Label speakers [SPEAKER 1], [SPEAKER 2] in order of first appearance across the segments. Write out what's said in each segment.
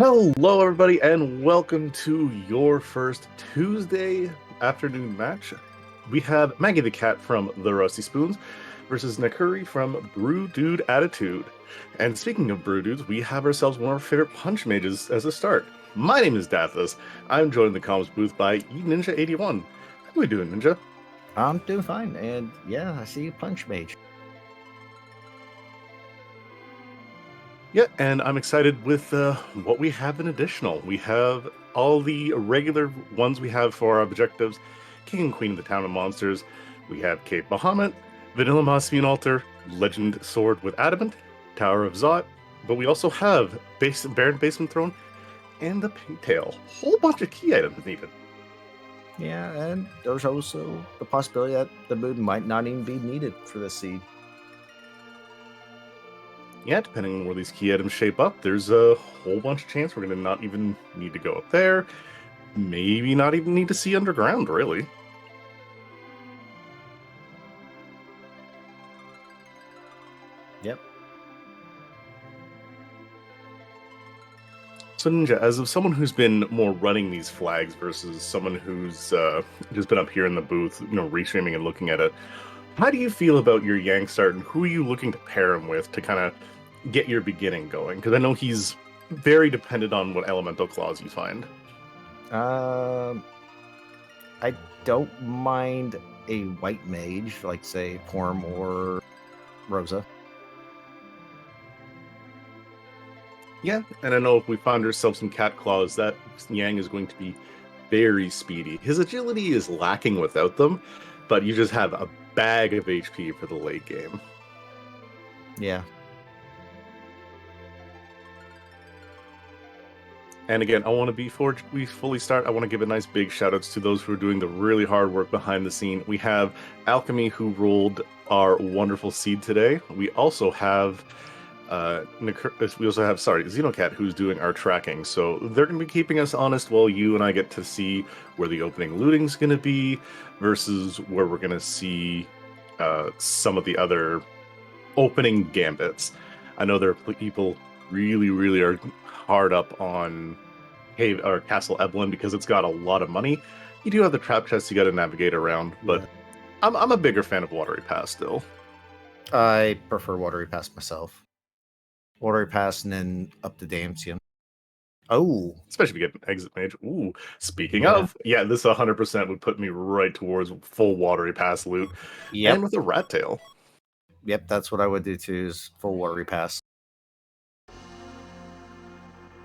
[SPEAKER 1] Hello, everybody, and welcome to your first Tuesday afternoon match. We have MaggieTheKatt from The Rusty Spoons versus Nakuri from Brew Dude Attitude. And speaking of Brew Dudes, we have ourselves one of our favorite punch mages as a start. My name is Dathis. I'm joined in the comms booth by Ninja81. How are we doing, Ninja?
[SPEAKER 2] I'm doing fine, and yeah, I see you, Punch Mage.
[SPEAKER 1] Yeah, and I'm excited with what we have in additional. We have all the regular ones we have for our objectives. King and Queen of the Town of Monsters. We have Cape Bahamut, Vanilla Mosmian Altar, Legend Sword with Adamant, Tower of Zot, but we also have Baron Basement Throne and the Pigtail. Whole bunch of key items needed.
[SPEAKER 2] Yeah, and there's also the possibility that the moon might not even be needed for this seed.
[SPEAKER 1] Yeah, depending on where these key items shape up, there's a whole bunch of chance we're going to not even need to go up there. Maybe not even need to see underground, really.
[SPEAKER 2] Yep.
[SPEAKER 1] So Ninja, as of someone who's been more running these flags versus someone who's just been up here in the booth, restreaming and looking at it, how do you feel about your Yang start, and who are you looking to pair him with to kind of get your beginning going? Because I know he's very dependent on what elemental claws you find.
[SPEAKER 2] I don't mind a white mage, like say Porm or Rosa.
[SPEAKER 1] Yeah, and I know if we find ourselves some cat claws, that Yang is going to be very speedy. His agility is lacking without them, but you just have a bag of HP for the late game.
[SPEAKER 2] Yeah.
[SPEAKER 1] And again, I want to, before we fully start, I want to give a nice big shout outs to those who are doing the really hard work behind the scene. We have Alchemy, who rolled our wonderful seed today. We also have XenoCat, who's doing our tracking. So they're going to be keeping us honest while you and I get to see where the opening looting's going to be versus where we're going to see some of the other opening gambits. I know there are people really are hard up on Cave or Castle Eblan because it's got a lot of money. You do have the trap chests you got to navigate around, but yeah. I'm a bigger fan of Watery Pass still.
[SPEAKER 2] I prefer Watery Pass myself. Watery Pass and then up to Damsium. Oh,
[SPEAKER 1] especially if you get an exit mage. Ooh, speaking of, this 100% would put me right towards full Watery Pass loot. Yep. And with a rat tail.
[SPEAKER 2] Yep, that's what I would do too, is full Watery Pass.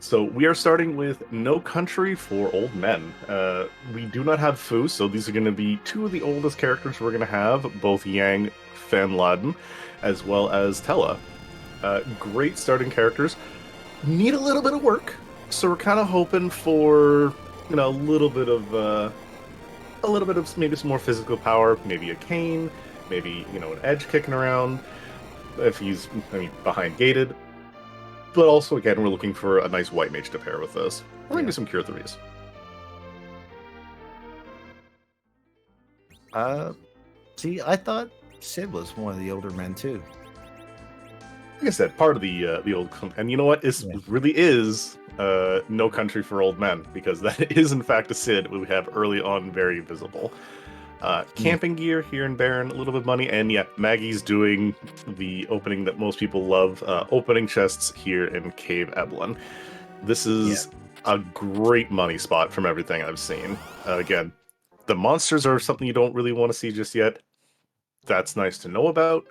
[SPEAKER 1] So we are starting with No Country for Old Men. We do not have Fu, so these are going to be two of the oldest characters we're going to have, both Yang Fan Laden, as well as Tella. Great starting characters. Need a little bit of work, so we're kind of hoping for a little bit of maybe some more physical power, maybe a cane, maybe an edge kicking around if he's behind gated. But also, again, we're looking for a nice white mage to pair with this. Or maybe some Cure 3s.
[SPEAKER 2] See, I thought Sid was one of the older men, too.
[SPEAKER 1] Like I said, part of the old... And you know what? This really is No Country for Old Men, because that is, in fact, a Sid we have early on very visible. Camping gear here in Baron, a little bit of money, and yeah, Maggie's doing the opening that most people love, opening chests here in Cave Eblan. This is a great money spot from everything I've seen. Again, the monsters are something you don't really want to see just yet. That's nice to know about,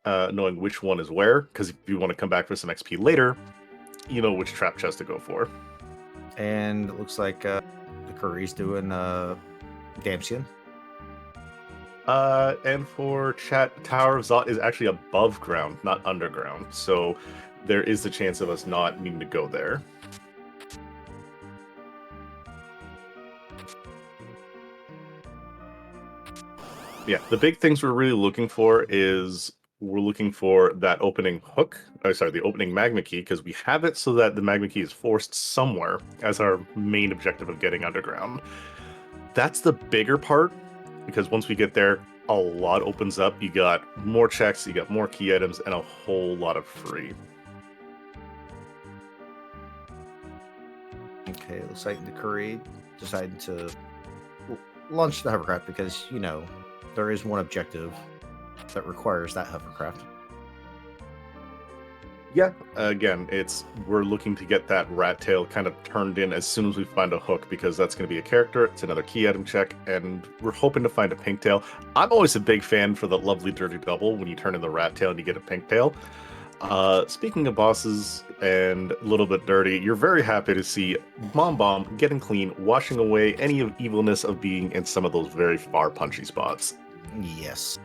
[SPEAKER 1] knowing which one is where, because if you want to come back for some XP later, you know which trap chest to go for.
[SPEAKER 2] And it looks like the Curry's doing Damsian.
[SPEAKER 1] And for chat, Tower of Zot is actually above ground, not underground. So there is the chance of us not needing to go there. Yeah, the big things we're really looking for is we're looking for that opening hook, the opening magma key, because we have it so that the magma key is forced somewhere as our main objective of getting underground. That's the bigger part, because once we get there, a lot opens up. You got more checks, you got more key items, and a whole lot of free.
[SPEAKER 2] Okay, looks like Nakuri decided to launch the hovercraft because, there is one objective that requires that hovercraft.
[SPEAKER 1] Yeah, again, we're looking to get that rat tail kind of turned in as soon as we find a hook, because that's going to be a character. It's another key item check, and we're hoping to find a pink tail. I'm always a big fan for the lovely dirty double when you turn in the rat tail and you get a pink tail. Speaking of bosses and a little bit dirty, you're very happy to see Bomb getting clean, washing away any of evilness of being in some of those very far punchy spots.
[SPEAKER 2] Yes.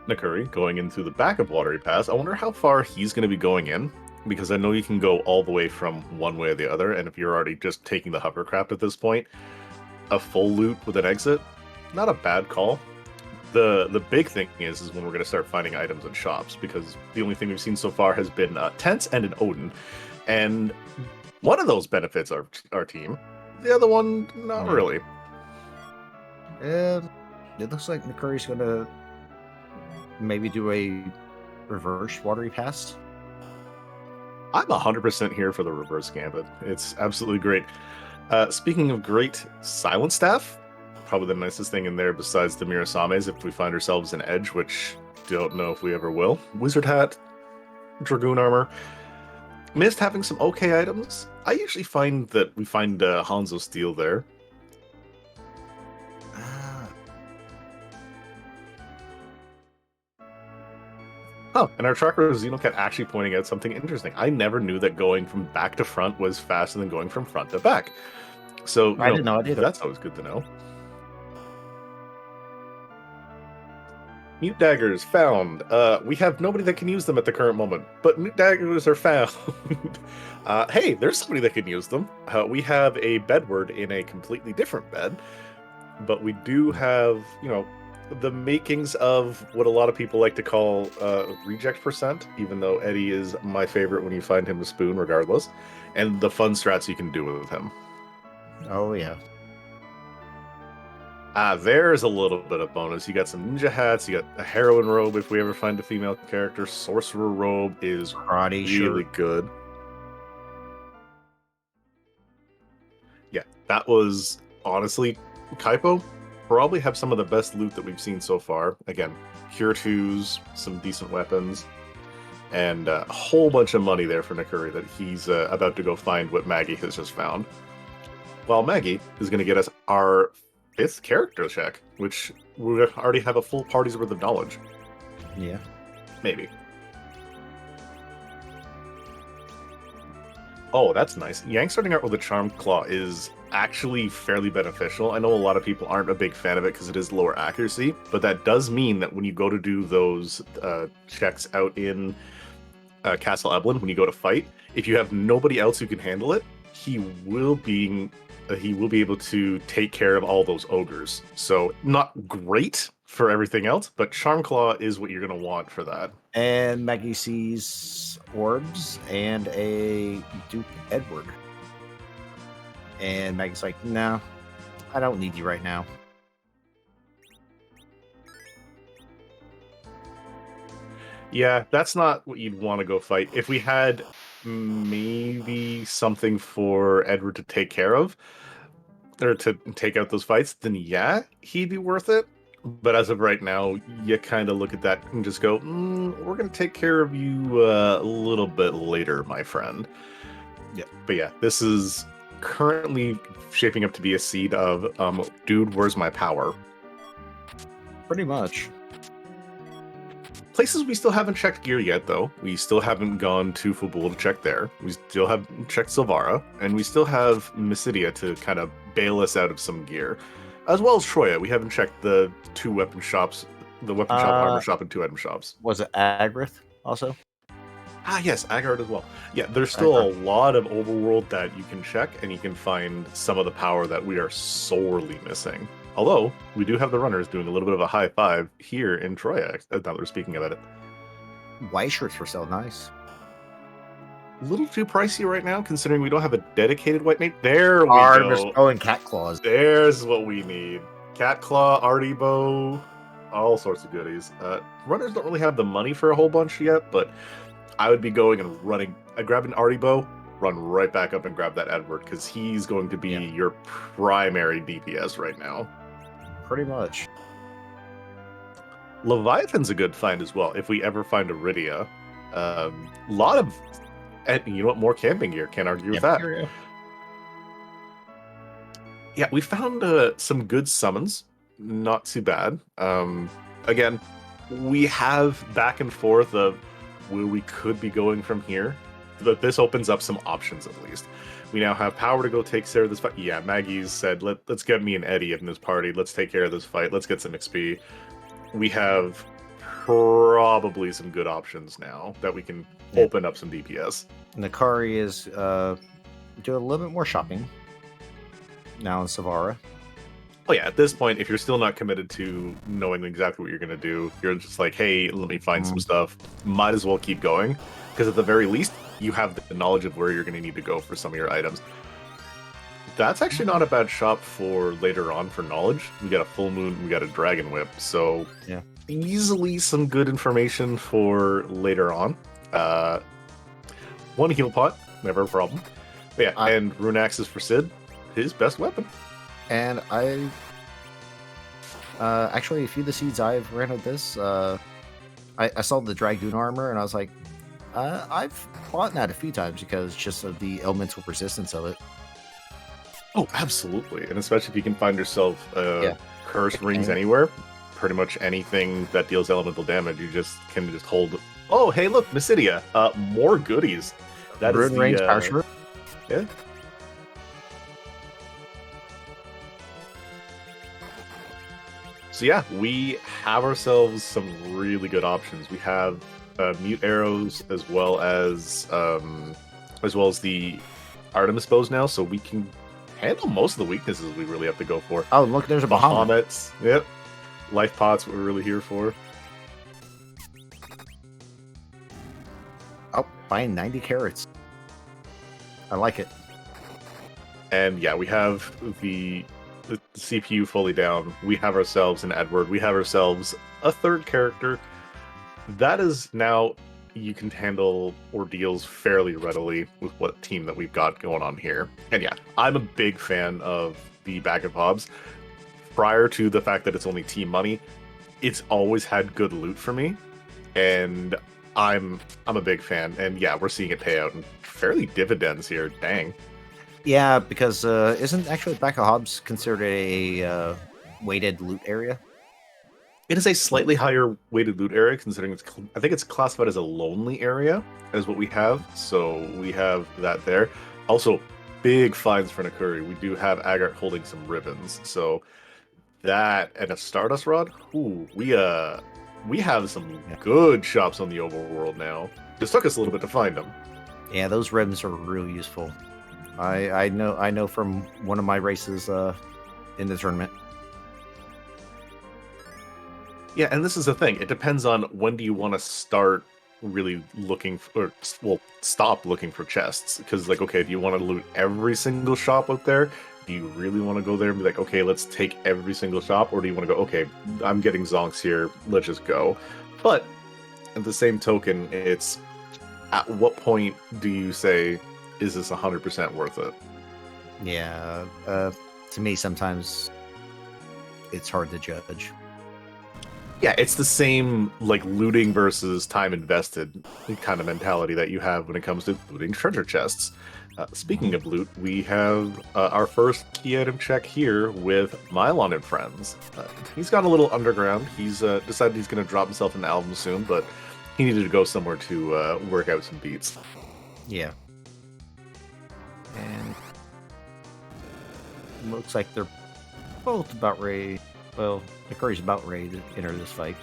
[SPEAKER 1] Nakuri going into the back of Watery Pass. I wonder how far he's going to be going in, because I know you can go all the way from one way or the other, and if you're already just taking the hovercraft at this point, a full loop with an exit, not a bad call. The big thing is when we're going to start finding items in shops, because the only thing we've seen so far has been tents and an Odin, and one of those benefits our team, the other one not really.
[SPEAKER 2] It looks like Nakuri's going to maybe do a reverse Watery Pass.
[SPEAKER 1] I'm 100% here for the reverse gambit. It's absolutely great. Speaking of great, Silent Staff, probably the nicest thing in there besides the Mirasames if we find ourselves an edge, which don't know if we ever will. Wizard Hat, Dragoon Armor. Mist having some okay items. I usually find that we find Hanzo Steel there. Oh, and our tracker XenoCat actually pointing out something interesting. I never knew that going from back to front was faster than going from front to back. So,
[SPEAKER 2] I didn't know it either.
[SPEAKER 1] That's always good to know. Mute daggers found. We have nobody that can use them at the current moment, but mute daggers are found. Hey, there's somebody that can use them. We have a bedward in a completely different bed, but we do have, the makings of what a lot of people like to call reject percent, even though Eddie is my favorite when you find him a spoon regardless, and the fun strats you can do with him.
[SPEAKER 2] Oh, yeah.
[SPEAKER 1] There's a little bit of bonus. You got some ninja hats, you got a heroine robe if we ever find a female character. Sorcerer robe is
[SPEAKER 2] Karate
[SPEAKER 1] really
[SPEAKER 2] shirt.
[SPEAKER 1] good. Yeah, that was honestly, Kaipo probably have some of the best loot that we've seen so far. Again, Cure 2s, some decent weapons, and a whole bunch of money there for Nakuri that he's about to go find what Maggie has just found. While Maggie is going to get us our 5th character check, which we already have a full party's worth of knowledge.
[SPEAKER 2] Yeah.
[SPEAKER 1] Maybe. Oh, that's nice. Yang starting out with a Charmed Claw is actually fairly beneficial. I know a lot of people aren't a big fan of it because it is lower accuracy, but that does mean that when you go to do those checks out in Castle Eblan, when you go to fight, if you have nobody else who can handle it, he will be able to take care of all those ogres. So not great for everything else, but Charm Claw is what you're going to want for that.
[SPEAKER 2] And Maggie sees orbs and a Duke Edward. And Maggie's like, no, I don't need you right now.
[SPEAKER 1] Yeah, that's not what you'd want to go fight. If we had maybe something for Edward to take care of, or to take out those fights, then yeah, he'd be worth it. But as of right now, you kind of look at that and just go, we're going to take care of you a little bit later, my friend. Yeah, but yeah, this is currently shaping up to be a seed of, dude, where's my power?
[SPEAKER 2] Pretty much.
[SPEAKER 1] Places we still haven't checked gear yet, though. We still haven't gone to Fubul to check there. We still haven't checked Silvara, and we still have Mysidia to kind of bail us out of some gear. As well as Troya. We haven't checked the 2 weapon shops, the weapon shop, armor shop, and 2 item shops.
[SPEAKER 2] Was it Agrith also?
[SPEAKER 1] Yes, Agard as well. Yeah, there's still a lot of overworld that you can check, and you can find some of the power that we are sorely missing. Although, we do have the runners doing a little bit of a high five here in Troya, now that we're speaking about it.
[SPEAKER 2] White shirts were so nice.
[SPEAKER 1] A little too pricey right now, considering we don't have a dedicated white knight. There we go.
[SPEAKER 2] Oh, and cat claws.
[SPEAKER 1] There's what we need. Cat claw, arty bow, all sorts of goodies. Runners don't really have the money for a whole bunch yet, but I would be going and running. I grab an arty bow, run right back up and grab that Edward because he's going to be your primary DPS right now.
[SPEAKER 2] Pretty much.
[SPEAKER 1] Leviathan's a good find as well if we ever find Iridia. Lot of, and you know what, more camping gear. Can't argue with that. Yeah, we found some good summons. Not too bad. Again, we have back and forth of where we could be going from here. But this opens up some options at least. We now have power to go take care of this fight. Yeah, Maggie's said, let's get me and Eddie in this party. Let's take care of this fight. Let's get some XP. We have probably some good options now that we can open up some DPS.
[SPEAKER 2] Nakuri is doing a little bit more shopping now in Savara.
[SPEAKER 1] Oh yeah, at this point, if you're still not committed to knowing exactly what you're going to do, you're just like, hey, let me find some stuff. Might as well keep going, because at the very least, you have the knowledge of where you're going to need to go for some of your items. That's actually not a bad shop for later on for knowledge. We got a full moon, we got a dragon whip, so easily some good information for later on. One heal pot, never a problem. But yeah, and rune axes for Sid, his best weapon.
[SPEAKER 2] And I actually, a few of the seeds I've ran with this, I saw the Dragoon armor, and I was like, I've bought that a few times because just of the elemental resistance of it.
[SPEAKER 1] Oh, absolutely. And especially if you can find yourself cursed rings anywhere, pretty much anything that deals elemental damage, you can just hold. Oh, hey, look, Mysidia. More goodies. That
[SPEAKER 2] Rune
[SPEAKER 1] is
[SPEAKER 2] rings, power shroom.
[SPEAKER 1] Yeah. So yeah, we have ourselves some really good options. We have mute arrows as well as the Artemis bows now, so we can handle most of the weaknesses we really have to go for.
[SPEAKER 2] Oh, look, there's a Bahamut.
[SPEAKER 1] Bahamut's, yep. Life pots, what we're really here for.
[SPEAKER 2] Oh, buying 90 carrots. I like it.
[SPEAKER 1] And yeah, we have the CPU fully down. We have ourselves an Edward. We have ourselves a third character. That is now, you can handle ordeals fairly readily with what team that we've got going on here. And yeah, I'm a big fan of the Bag of Hobbs. Prior to the fact that it's only team money, it's always had good loot for me. And I'm a big fan. And yeah, we're seeing it pay out in fairly dividends here. Dang.
[SPEAKER 2] Yeah, because isn't actually Bag of Hobbs considered a weighted loot area?
[SPEAKER 1] It is a slightly higher weighted loot area, considering I think it's classified as a lonely area, as what we have. So we have that there. Also, big finds for Nakuri. We do have Agart holding some ribbons. So that and a Stardust Rod. Ooh, we have some good shops on the overworld now. It took us a little bit to find them.
[SPEAKER 2] Yeah, those ribbons are really useful. I know from one of my races in the tournament.
[SPEAKER 1] Yeah, and this is the thing. It depends on when do you want to start really looking for, stop looking for chests. Because, like, okay, do you want to loot every single shop out there? Do you really want to go there and be like, okay, let's take every single shop? Or do you want to go, okay, I'm getting zonks here, let's just go. But, at the same token, it's at what point do you say, is this 100% worth it?
[SPEAKER 2] Yeah, to me, sometimes it's hard to judge.
[SPEAKER 1] Yeah, it's the same, like, looting versus time invested kind of mentality that you have when it comes to looting treasure chests. Speaking of loot, we have our first key item check here with Mylon and Friends. He's gone a little underground. He's decided he's going to drop himself an album soon, but he needed to go somewhere to work out some beats.
[SPEAKER 2] Yeah. And looks like they're both about ready. Well, Nakuri's about ready to enter this fight.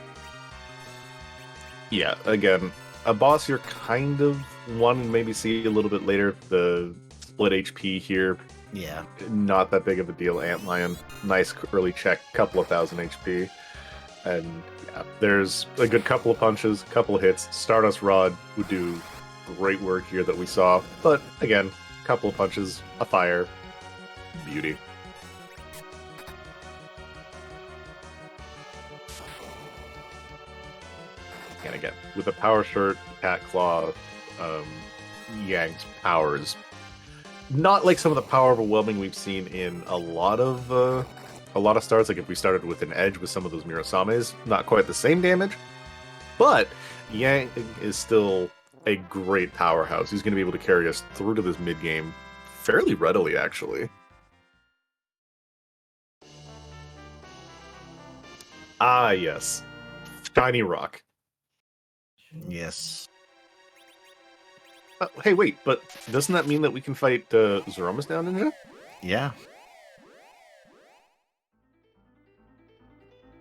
[SPEAKER 1] Yeah, again, a boss you're kind of wanting to maybe see a little bit later. The split HP here.
[SPEAKER 2] Yeah.
[SPEAKER 1] Not that big of a deal. Antlion, nice early check, couple of thousand HP. And yeah, there's a good couple of punches, couple of hits. Stardust Rod would do great work here that we saw. But again, couple of punches, a fire, beauty. And again, with the power shirt, Cat Claw, Yang's powers, not like some of the power overwhelming we've seen in a lot of starts. Like if we started with an edge with some of those Mirasames, not quite the same damage, but Yang is still a great powerhouse. He's going to be able to carry us through to this mid game fairly readily, actually. Ah, yes, Shiny Rock.
[SPEAKER 2] Yes.
[SPEAKER 1] Hey, wait, but doesn't that mean that we can fight Zoromas now, Ninja?
[SPEAKER 2] Yeah.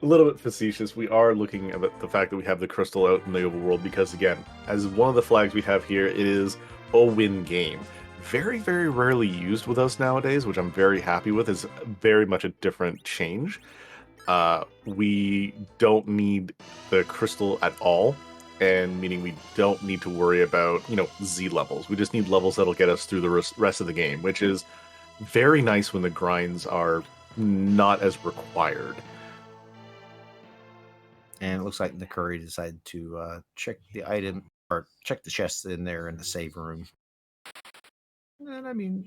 [SPEAKER 1] A little bit facetious. We are looking at the fact that we have the crystal out in the overworld because, again, as one of the flags we have here, it is a win game. Very, very rarely used with us nowadays, which I'm very happy with. Is very much a different change. We don't need the crystal at all, and meaning we don't need to worry about, Z levels. We just need levels that'll get us through the rest of the game, which is very nice when the grinds are not as required.
[SPEAKER 2] And it looks like Nakuri decided to check the item or check the chests in there in the save room. And I mean,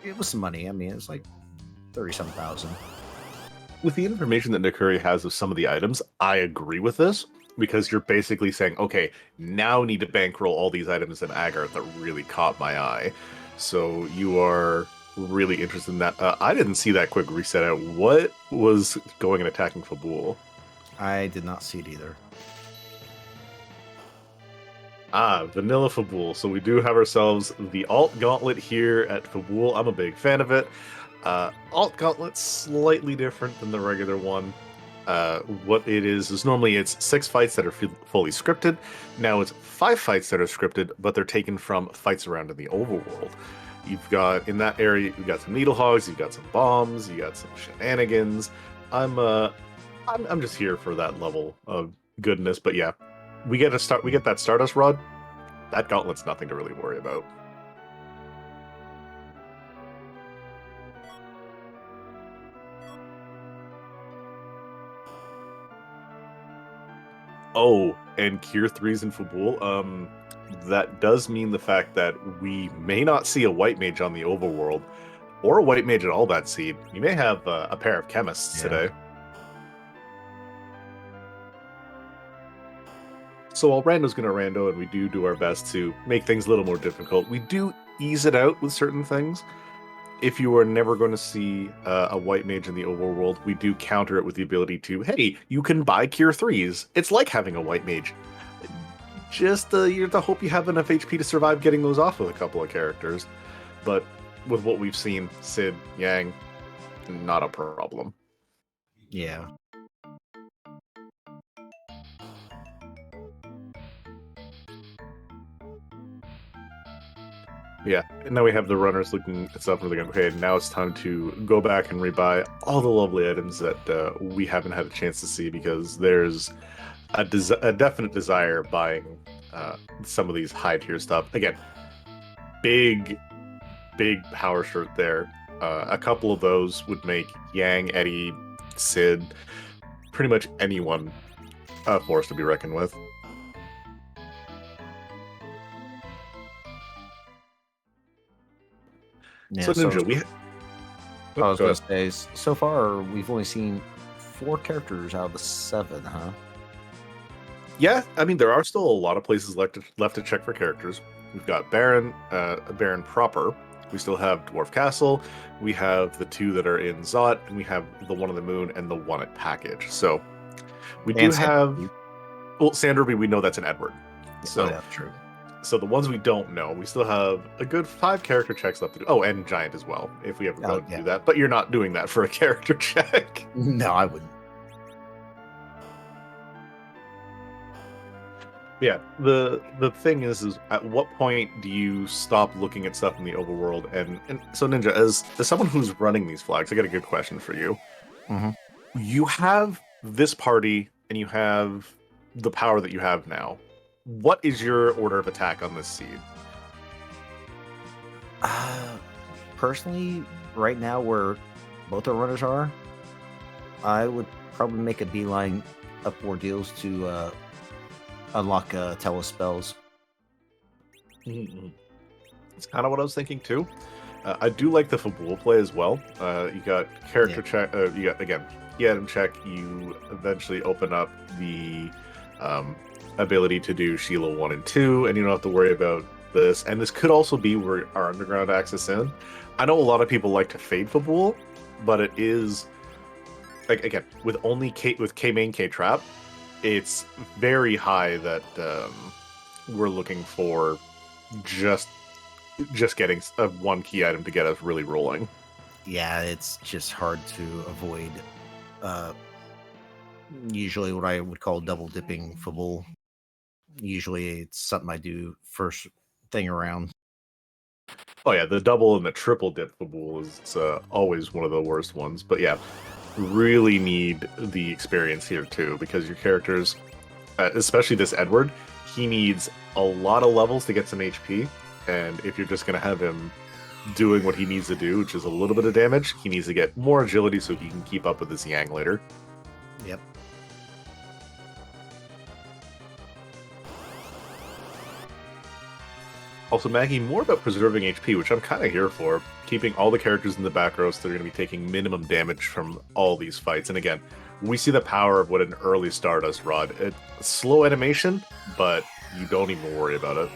[SPEAKER 2] it was some money. I mean, it's like 30-some thousand.
[SPEAKER 1] With the information that Nakuri has of some of the items, I agree with this, because you're basically saying, okay, now we need to bankroll all these items in Agarth that really caught my eye. So you are really interested in that. I didn't see that quick reset out. What was going and attacking Fabul?
[SPEAKER 2] I did not see it either.
[SPEAKER 1] Ah, Vanilla Fabul. So we do have ourselves the Alt Gauntlet here at Fabul. I'm a big fan of it. Alt Gauntlet's slightly different than the regular one. What it is normally it's 6 fights that are fully scripted. Now it's 5 fights that are scripted, but they're taken from fights around in the overworld. You've got, in that area, you've got some needle hogs, you've got some bombs, you got some shenanigans. I'm just here for that level of goodness, but yeah, we get that Stardust Rod. That Gauntlet's nothing to really worry about. Oh, and Cure 3s in Fabul. That does mean the fact that we may not see a White Mage on the overworld, or a White Mage at all that seed. You may have a pair of chemists today. So while Rando's going to Rando, and we do our best to make things a little more difficult, we do ease it out with certain things. If you are never going to see a White Mage in the overworld, we do counter it with the ability to, hey, you can buy Cure 3s. It's like having a White Mage. Just you have to hope you have enough HP to survive getting those off with a couple of characters. But with what we've seen, Sid, Yang, not a problem.
[SPEAKER 2] Yeah.
[SPEAKER 1] Yeah, and now we have the runners looking at stuff and they're going, okay, now it's time to go back and rebuy all the lovely items that we haven't had a chance to see, because there's a definite desire buying some of these high tier stuff. Again, big power shirt there. A couple of those would make Yang, Eddie, Sid, pretty much anyone a force to be reckoned with.
[SPEAKER 2] Yeah,
[SPEAKER 1] so Ninja,
[SPEAKER 2] I was going to say, so far we've only seen 4 characters out of the 7, huh?
[SPEAKER 1] Yeah, I mean, there are still a lot of places left to check for characters. We've got Baron, Baron proper. We still have Dwarf Castle. We have the 2 that are in Zot, and we have the one on the moon and the one at Package. So we do have. Well, Sandruby, we know that's an Edward. So
[SPEAKER 2] yeah, true.
[SPEAKER 1] So the ones we don't know, we still have a good 5 character checks left to do. Oh, and Giant as well, if we ever go to do that. But you're not doing that for a character check.
[SPEAKER 2] No, I wouldn't.
[SPEAKER 1] Yeah, the thing is at what point do you stop looking at stuff in the overworld? And so Ninja, as someone who's running these flags, I got a good question for you.
[SPEAKER 2] Mm-hmm.
[SPEAKER 1] You have this party, and you have the power that you have now. What is your order of attack on this seed?
[SPEAKER 2] Personally, right now where both our runners are, I would probably make a beeline up Ordeals to unlock telespells.
[SPEAKER 1] Mm-hmm. It's kind of what I was thinking too. I do like the Fabul play as well. You got character check. You got again, key item check. You eventually open up the ability to do Sheila 1 and 2, and you don't have to worry about this. And this could also be where our underground access in. I know a lot of people like to fade Fabul, but it is like again with only K main K trap. It's very high that we're looking for just getting one key item to get us really rolling.
[SPEAKER 2] Yeah, it's just hard to avoid. Usually, what I would call double dipping Fabul. Usually, it's something I do first thing around.
[SPEAKER 1] Oh yeah, the double and the triple dip Fabul is always one of the worst ones. But yeah, really need the experience here too, because your characters, especially this Edward, he needs a lot of levels to get some HP. And if you're just going to have him doing what he needs to do, which is a little bit of damage, he needs to get more agility so he can keep up with his Yang later.
[SPEAKER 2] Yep.
[SPEAKER 1] Also, Maggie, more about preserving HP, which I'm kind of here for. Keeping all the characters in the back row so they're going to be taking minimum damage from all these fights. And again, we see the power of what an early Stardust Rod. It's slow animation, but you don't even worry about it.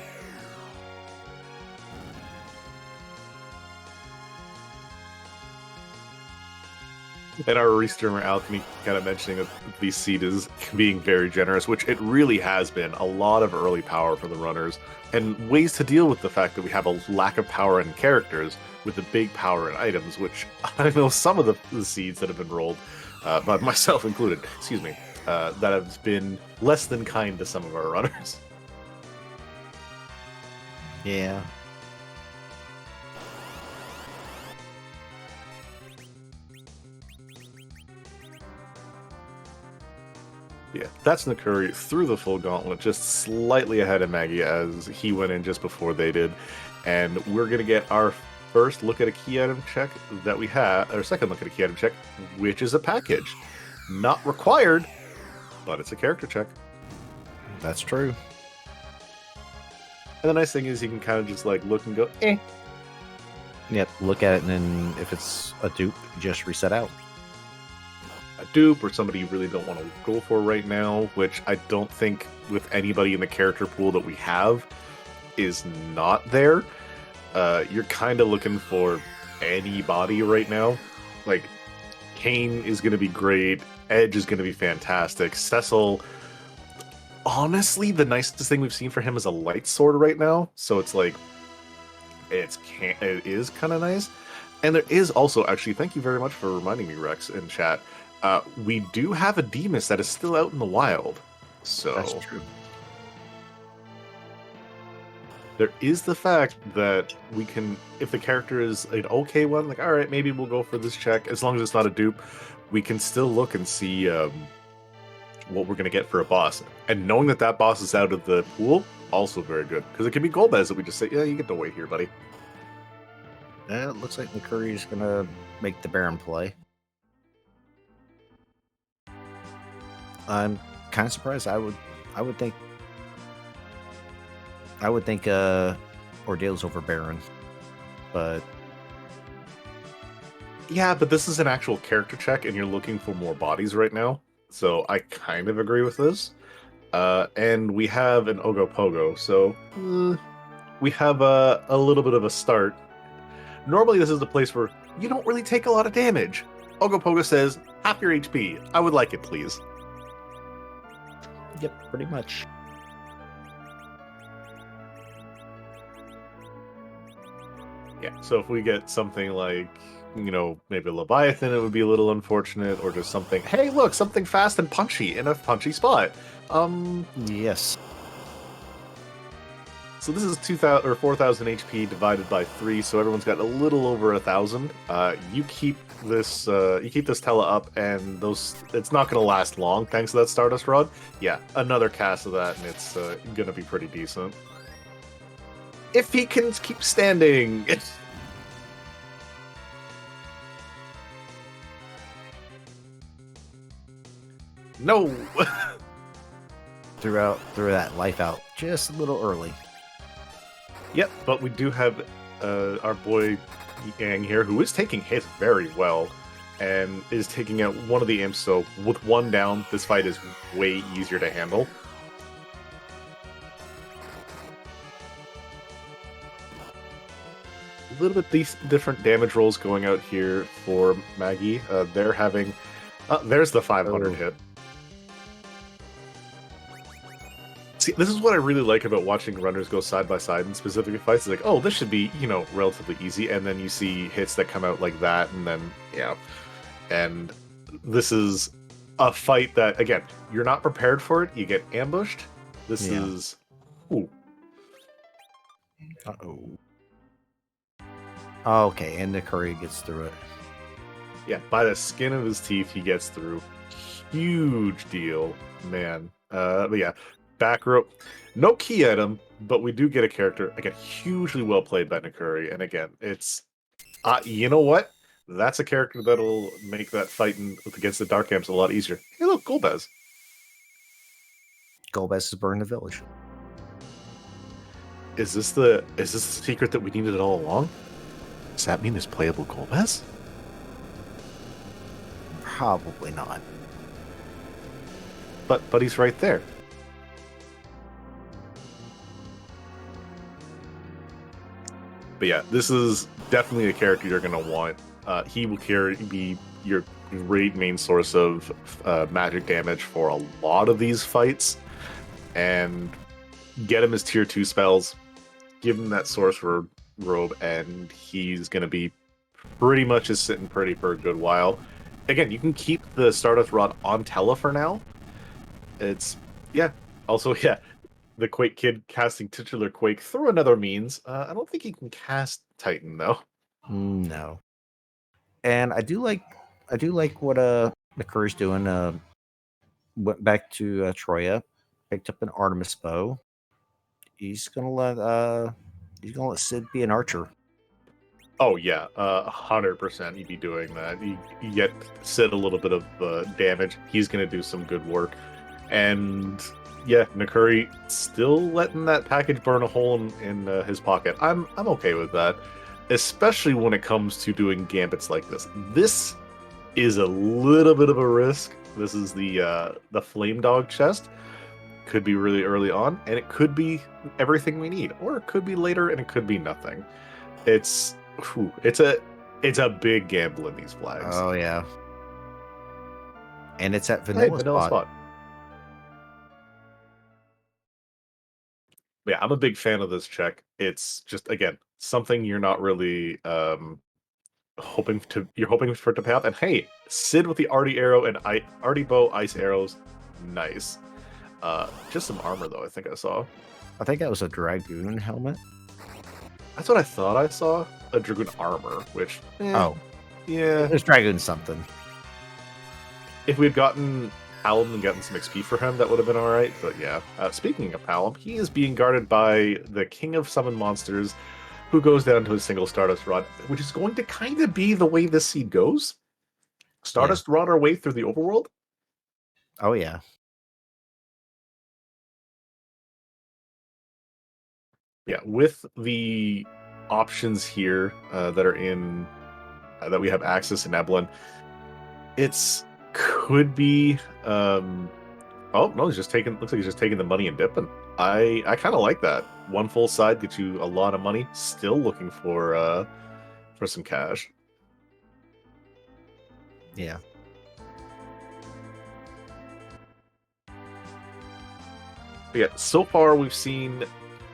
[SPEAKER 1] And our restreamer Alchemy kind of mentioning that the seed is being very generous, which it really has been. A lot of early power for the runners, and ways to deal with the fact that we have a lack of power in characters with the big power in items, which I know some of the seeds that have been rolled, but myself included, excuse me, that have been less than kind to some of our runners.
[SPEAKER 2] Yeah.
[SPEAKER 1] Yeah, that's Nakuri through the full gauntlet, just slightly ahead of Maggie as he went in just before they did. And we're going to get our first look at a key item check that we have, or second look at a key item check, which is a package. Not required, but it's a character check.
[SPEAKER 2] That's true.
[SPEAKER 1] And the nice thing is you can kind of just like look and go, eh.
[SPEAKER 2] Yep, look at it, and then if it's a dupe, just reset out.
[SPEAKER 1] A dupe or somebody you really don't want to go for right now, which I don't think with anybody in the character pool that we have is not there. You're kind of looking for anybody right now. Like, Kane is going to be great. Edge is going to be fantastic. Cecil, honestly, the nicest thing we've seen for him is a light sword right now. So it's like, it is kind of nice. And there is also, actually, thank you very much for reminding me, Rex, in chat. We do have a Demus that is still out in the wild. So
[SPEAKER 2] That's true.
[SPEAKER 1] There is the fact that we can, if the character is an okay one, like, all right, maybe we'll go for this check. As long as it's not a dupe, we can still look and see what we're going to get for a boss. And knowing that that boss is out of the pool, also very good. Because it can be Golbez that we just say, yeah, you get to wait here, buddy.
[SPEAKER 2] It looks like Nakuri is going to make the Baron play. I'm kind of surprised. I would think Ordeal's over Baron, but
[SPEAKER 1] yeah, but this is an actual character check, and you're looking for more bodies right now. So I kind of agree with this. And we have an Ogopogo, so we have a little bit of a start. Normally, this is the place where you don't really take a lot of damage. Ogopogo says, half your HP. I would like it, please.
[SPEAKER 2] Yep, pretty much.
[SPEAKER 1] Yeah, so if we get something like, you know, maybe a Leviathan, it would be a little unfortunate, or just something, hey, look, something fast and punchy in a punchy spot.
[SPEAKER 2] Yes.
[SPEAKER 1] So this is 2,000 or 4,000 HP divided by 3, so everyone's got a little over 1,000. You keep this Tela up, and it's not going to last long thanks to that Stardust Rod. Yeah, another cast of that, and it's going to be pretty decent. If he can keep standing. No.
[SPEAKER 2] threw that life out just a little early.
[SPEAKER 1] Yep, but we do have our boy Yang here, who is taking hits very well, and is taking out one of the imps, so with one down, this fight is way easier to handle. A little bit different damage rolls going out here for Maggie. They're having... there's the 500 hit. See, this is what I really like about watching runners go side by side in specific fights. It's like, oh, this should be, relatively easy, and then you see hits that come out like that, and then, and this is a fight that, again, you're not prepared for it, you get ambushed. This is... Ooh.
[SPEAKER 2] Uh-oh. Okay, and Nakuri gets through it.
[SPEAKER 1] Yeah, by the skin of his teeth, he gets through. Huge deal, man. But yeah, back row. No key item, but we do get a character. Again, hugely well played by Nakuri. And again, it's... you know what? That's a character that'll make that fight against the Dark Amps a lot easier. Hey, look, Golbez.
[SPEAKER 2] Golbez has burned the village.
[SPEAKER 1] Is this the secret that we needed all along? Does that mean there's playable Golbez?
[SPEAKER 2] Probably not.
[SPEAKER 1] But he's right there. But yeah, this is definitely a character you're going to want. He will be your great main source of magic damage for a lot of these fights. And get him his tier 2 spells. Give him that sorcerer robe, and he's going to be pretty much just sitting pretty for a good while. Again, you can keep the Stardust Rod on Tella for now. It's, also, the Quake Kid casting titular Quake through another means. I don't think he can cast Titan, though.
[SPEAKER 2] No. And I do like what Nakuri's doing. Went back to Troya, picked up an Artemis bow. He's gonna let Sid be an archer.
[SPEAKER 1] Oh yeah, 100% he'd be doing that. You get Sid a little bit of damage. He's gonna do some good work, and Nakuri still letting that package burn a hole in his pocket. I'm okay with that, especially when it comes to doing gambits like this. This is a little bit of a risk. This is the Flame Dog chest. Could be really early on, and it could be everything we need, or it could be later, and it could be nothing. It's a big gamble in these flags.
[SPEAKER 2] Oh yeah, and it's at vanilla spot.
[SPEAKER 1] Yeah, I'm a big fan of this check. It's just, again, something you're not really hoping for it to pay off. And hey, Sid with the Artie arrow and Artie bow ice arrows, nice. Just some armor though, I think I saw.
[SPEAKER 2] I think that was a Dragoon helmet.
[SPEAKER 1] That's what I thought I saw. A Dragoon armor, which yeah,
[SPEAKER 2] there's Dragoon something.
[SPEAKER 1] If we'd gotten Palom and gotten some XP for him, that would have been all right. But yeah, speaking of Palom, he is being guarded by the King of Summon Monsters, who goes down to his single Stardust Rod, which is going to kind of be the way this seed goes. Stardust Rod our way through the overworld.
[SPEAKER 2] Oh yeah.
[SPEAKER 1] Yeah, with the options here that are in that we have access in Eblan, it's could be. Oh no, he's just taking. Looks like he's just taking the money and dipping. I kind of like that. One full side gets you a lot of money. Still looking for some cash.
[SPEAKER 2] Yeah.
[SPEAKER 1] But yeah. So far, we've seen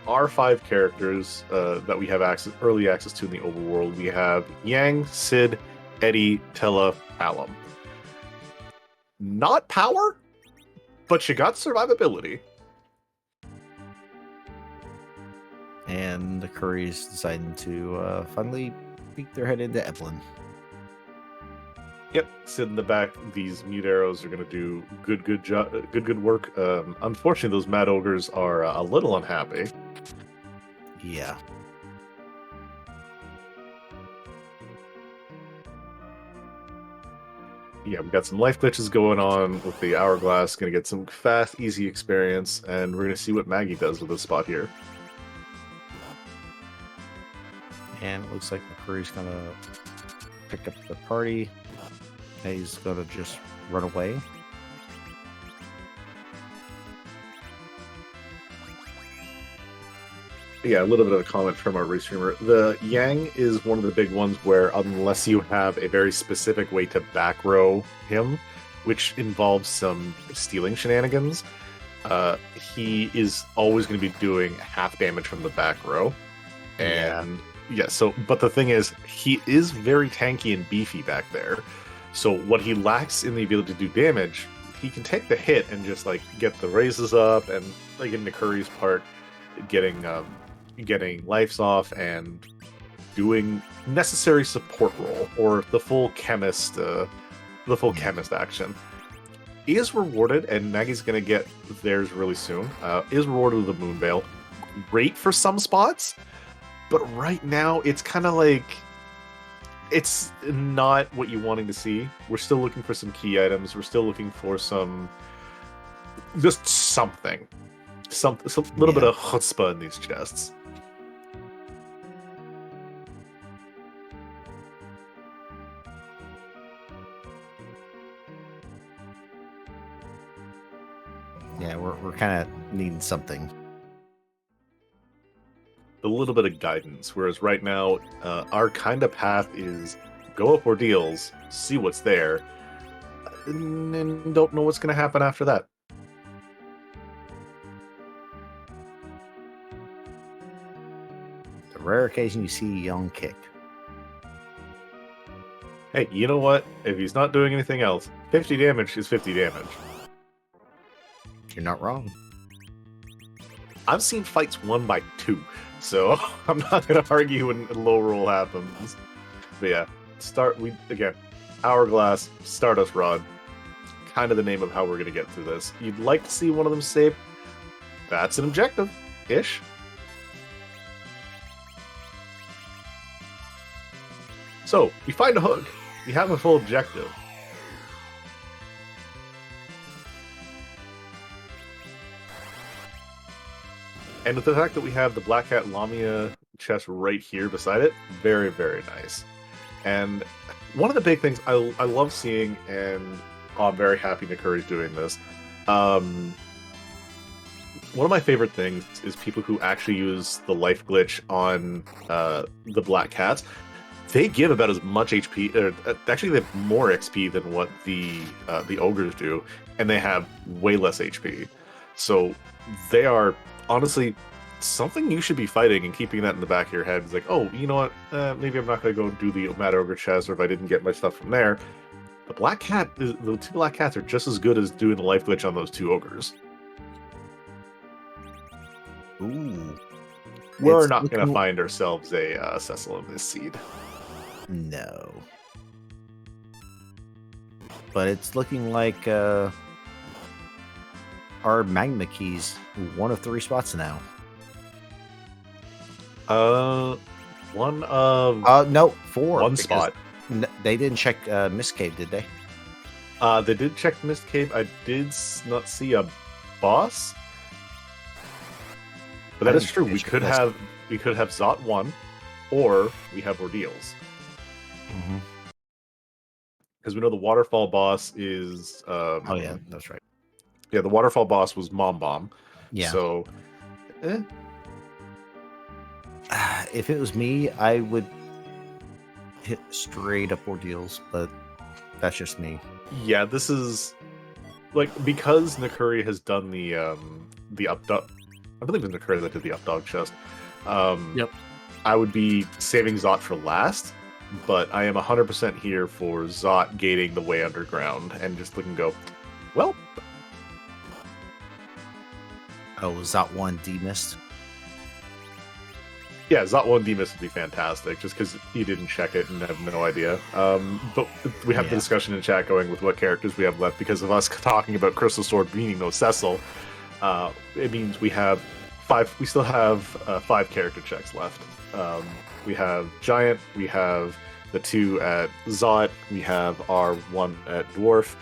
[SPEAKER 1] our 5 characters that we have early access to in the overworld. We have Yang, Sid, Eddie, Tella, Palom. Not power, but you got survivability.
[SPEAKER 2] And the Currys deciding to finally peek their head into Eblan.
[SPEAKER 1] Yep, Sid in the back. These mute arrows are going to do good work. Unfortunately, those mad ogres are a little unhappy.
[SPEAKER 2] Yeah.
[SPEAKER 1] yeah, we got some life glitches going on with the hourglass. Gonna get some fast, easy experience, and we're gonna see what Maggie does with this spot here.
[SPEAKER 2] And it looks like Nakuri's gonna pick up the party. He's gonna just run away.
[SPEAKER 1] Yeah, a little bit of a comment from our restreamer. The Yang is one of the big ones where unless you have a very specific way to back row him, which involves some stealing shenanigans, he is always going to be doing half damage from the back row. And yeah, so, but the thing is, he is very tanky and beefy back there. So what he lacks in the ability to do damage, he can take the hit and just like get the raises up, and like in Nakuri's part, getting lives off and doing necessary support role or the full chemist action. He is rewarded, and Maggie's gonna get theirs really soon. Is rewarded with the Moon Veil. Great for some spots, but right now it's kind of like it's not what you're wanting to see. We're still looking for some key items. We're still looking for some just something. A little bit of chutzpah in these chests.
[SPEAKER 2] Yeah, we're kind of needing something.
[SPEAKER 1] A little bit of guidance. Whereas right now, our kind of path is go up ordeals, see what's there, and don't know what's going to happen after that.
[SPEAKER 2] The rare occasion you see Young kick.
[SPEAKER 1] Hey, you know what? If he's not doing anything else, 50 damage is 50 damage.
[SPEAKER 2] You're not wrong.
[SPEAKER 1] I've seen fights won by 2, so I'm not going to argue when low roll happens. But yeah, Hourglass, Stardust Rod, kind of the name of how we're going to get through this. You'd like to see one of them saved. That's an objective-ish. So, you find a hook. You have a full objective. And with the fact that we have the Black Cat Lamia chest right here beside it, very, very nice. And one of the big things I love seeing, and I'm very happy Nakuri's doing this, one of my favorite things is people who actually use the life glitch on the Black Cats. They give about as much HP, actually they have more XP than what the ogres do, and they have way less HP. So they are honestly something you should be fighting and keeping that in the back of your head. It's like, oh, you know what? Maybe I'm not going to go do the Mad Ogre chest, or if I didn't get my stuff from there. The the 2 Black Cats are just as good as doing the life glitch on those 2 ogres.
[SPEAKER 2] Ooh.
[SPEAKER 1] We're not going to find ourselves a Cecil in this seed.
[SPEAKER 2] No. But it's looking like our magma keys 1 of 3 spots now.
[SPEAKER 1] One of
[SPEAKER 2] no, 4.
[SPEAKER 1] one spot.
[SPEAKER 2] They didn't check Mist Cave, did they?
[SPEAKER 1] They did check Mist Cave. I did not see a boss, but that is true. We could have Zot 1, or we have Ordeals. Because we know the waterfall boss is.
[SPEAKER 2] Oh yeah, that's right.
[SPEAKER 1] Yeah, the waterfall boss was Mom Bomb.
[SPEAKER 2] Yeah.
[SPEAKER 1] So,
[SPEAKER 2] if it was me, I would hit straight up ordeals, but that's just me.
[SPEAKER 1] Yeah, this is like because Nakuri has done the up dog. I believe it's Nakuri that did the up dog chest.
[SPEAKER 2] Yep.
[SPEAKER 1] I would be saving Zot for last, but I am 100% here for Zot gating the way underground and just looking go, well.
[SPEAKER 2] Oh, Zot 1 demist?
[SPEAKER 1] Yeah, Zot 1 demist would be fantastic, just because he didn't check it and have no idea. But we have the discussion in chat going with what characters we have left, because of us talking about Crystal Sword meaning no Cecil. It means we have 5. We still have 5 character checks left. We have Giant, we have the 2 at Zot, we have our 1 at Dwarf,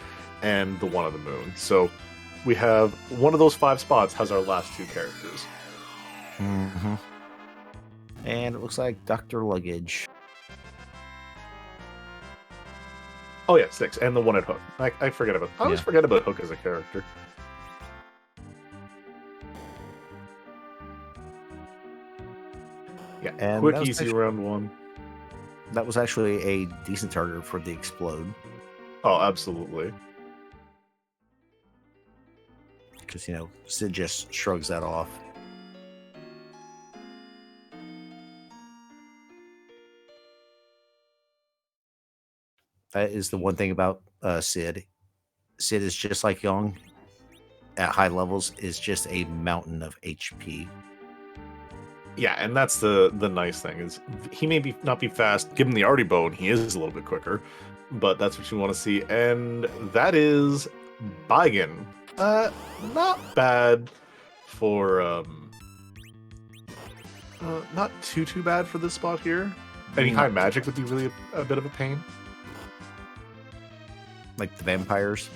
[SPEAKER 1] and the 1 on the Moon. So we have one of those 5 spots has our last 2 characters.
[SPEAKER 2] Mm-hmm. And it looks like Dr. Luggage.
[SPEAKER 1] Oh yeah, 6, and the 1 at Hook. I forget about. I always forget about Hook as a character. Yeah,
[SPEAKER 2] And
[SPEAKER 1] quick, easy round 1.
[SPEAKER 2] That was actually a decent target for the Explode.
[SPEAKER 1] Oh, absolutely.
[SPEAKER 2] Because, Sid just shrugs that off. That is the one thing about Sid. Sid is just like Young at high levels, is just a mountain of HP.
[SPEAKER 1] Yeah, and that's the nice thing is he may not be fast. Given the arty bow, and he is a little bit quicker, but that's what you want to see. And that is Baigen. Not bad for not too bad for this spot here. Any high magic would be really a bit of a pain.
[SPEAKER 2] Like the vampires.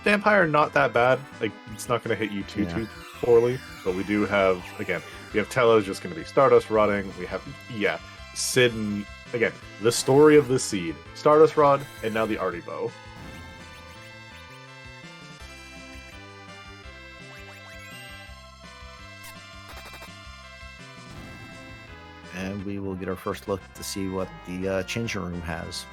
[SPEAKER 1] Vampire, not that bad. Like, it's not going to hit you too poorly. But we do have, again, we have Telos just going to be Stardust Rotting. We have, Sid and, again, the story of the seed. Stardust Rod, and now the Arty Bow.
[SPEAKER 2] And we will get our first look to see what the changing room has.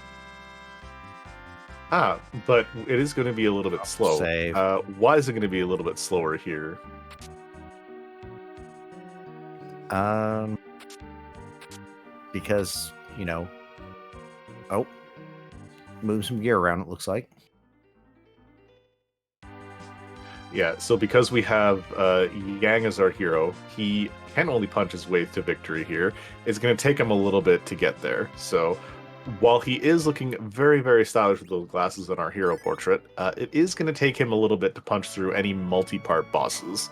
[SPEAKER 1] But it is going to be a little bit slow.
[SPEAKER 2] Save.
[SPEAKER 1] Why is it going to be a little bit slower here?
[SPEAKER 2] Because, move some gear around, it looks like.
[SPEAKER 1] Yeah, so because we have Yang as our hero, he can only punch his way to victory here. It's going to take him a little bit to get there. So while he is looking very, very stylish with those glasses on our hero portrait, it is going to take him a little bit to punch through any multi-part bosses.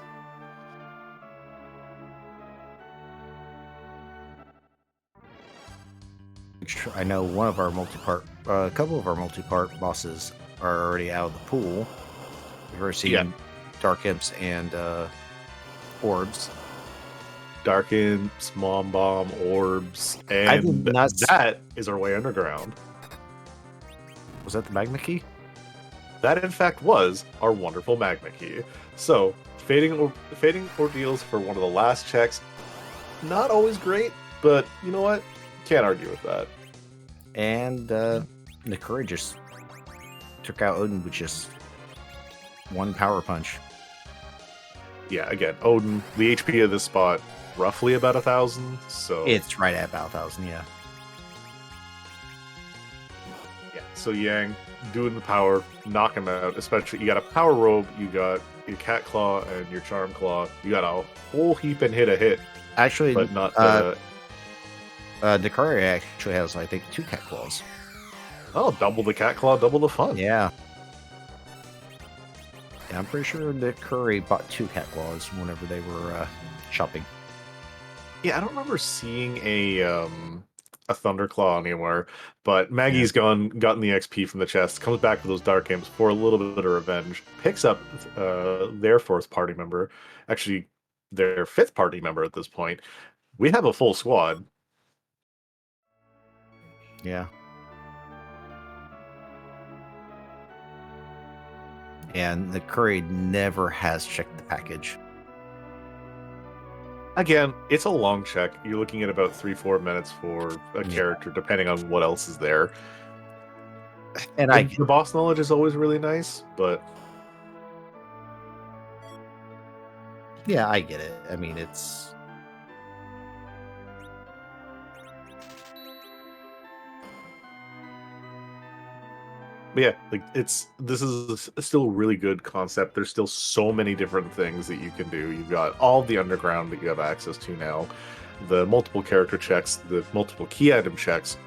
[SPEAKER 2] I know one of our a couple of our multi-part bosses are already out of the pool. We've already seen Dark Imps and Orbs.
[SPEAKER 1] Dark Imps, Mom Bomb, Orbs, and that is our way underground.
[SPEAKER 2] Was that the Magma Key?
[SPEAKER 1] That, in fact, was our wonderful Magma Key. So, fading ordeals for one of the last checks, not always great, but you know what? Can't argue with that.
[SPEAKER 2] And Nakuri just took out Odin with just one power punch.
[SPEAKER 1] Yeah, again, Odin, the HP of this spot, roughly about 1,000, so...
[SPEAKER 2] It's right at about 1,000, yeah.
[SPEAKER 1] Yeah, so Yang, doing the power, knock him out, especially, you got a Power Robe, you got your Cat Claw and your Charm Claw, you got a whole heap and hit.
[SPEAKER 2] Actually,
[SPEAKER 1] but not...
[SPEAKER 2] Nakuri actually has, I think, 2 Cat Claws.
[SPEAKER 1] Oh, double the Cat Claw, double the fun.
[SPEAKER 2] Yeah. I'm pretty sure Nakuri bought 2 Cat Claws whenever they were shopping.
[SPEAKER 1] Yeah, I don't remember seeing a Thunderclaw anywhere, but Maggie's gotten the XP from the chest, comes back with those Dark Imps for a little bit of revenge, picks up their 4th party member, actually their 5th party member at this point. We have a full squad.
[SPEAKER 2] Yeah. And the Curry never has checked the package.
[SPEAKER 1] Again, it's a long check. You're looking at about 3-4 minutes for a character, depending on what else is there. And the boss knowledge is always really nice, but...
[SPEAKER 2] Yeah, I get it. I mean, it's...
[SPEAKER 1] But yeah, like this is still a really good concept. There's still so many different things that you can do. You've got all the underground that you have access to now, the multiple character checks, the multiple key item checks.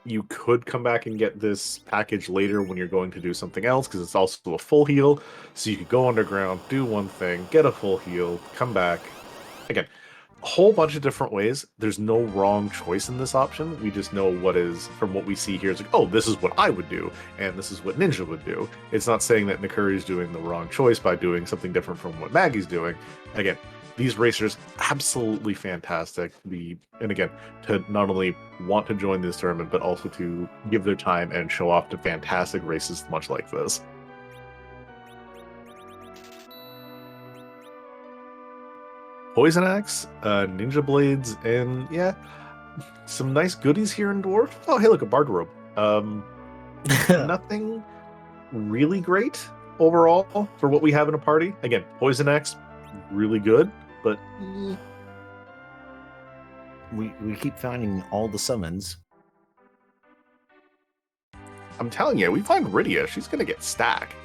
[SPEAKER 1] You could come back and get this package later when you're going to do something else, because it's also a full heal. So you could go underground, do one thing, get a full heal, come back. Again, a whole bunch of different ways. There's no wrong choice in this option. We just know what is, from what we see here, it's like, oh, this is what I would do, and this is what Ninja would do. It's not saying that Nakuri is doing the wrong choice by doing something different from what Maggie's doing. Again, these racers, absolutely fantastic. And again, to not only want to join this tournament, but also to give their time and show off to fantastic races much like this. Poison Axe, Ninja Blades, and yeah, some nice goodies here in Dwarf. Oh, hey, look, a Bard Robe. Nothing really great overall for what we have in a party. Again, Poison Axe, really good, but
[SPEAKER 2] we keep finding all the summons.
[SPEAKER 1] I'm telling you, we find Rydia, she's gonna get stacked.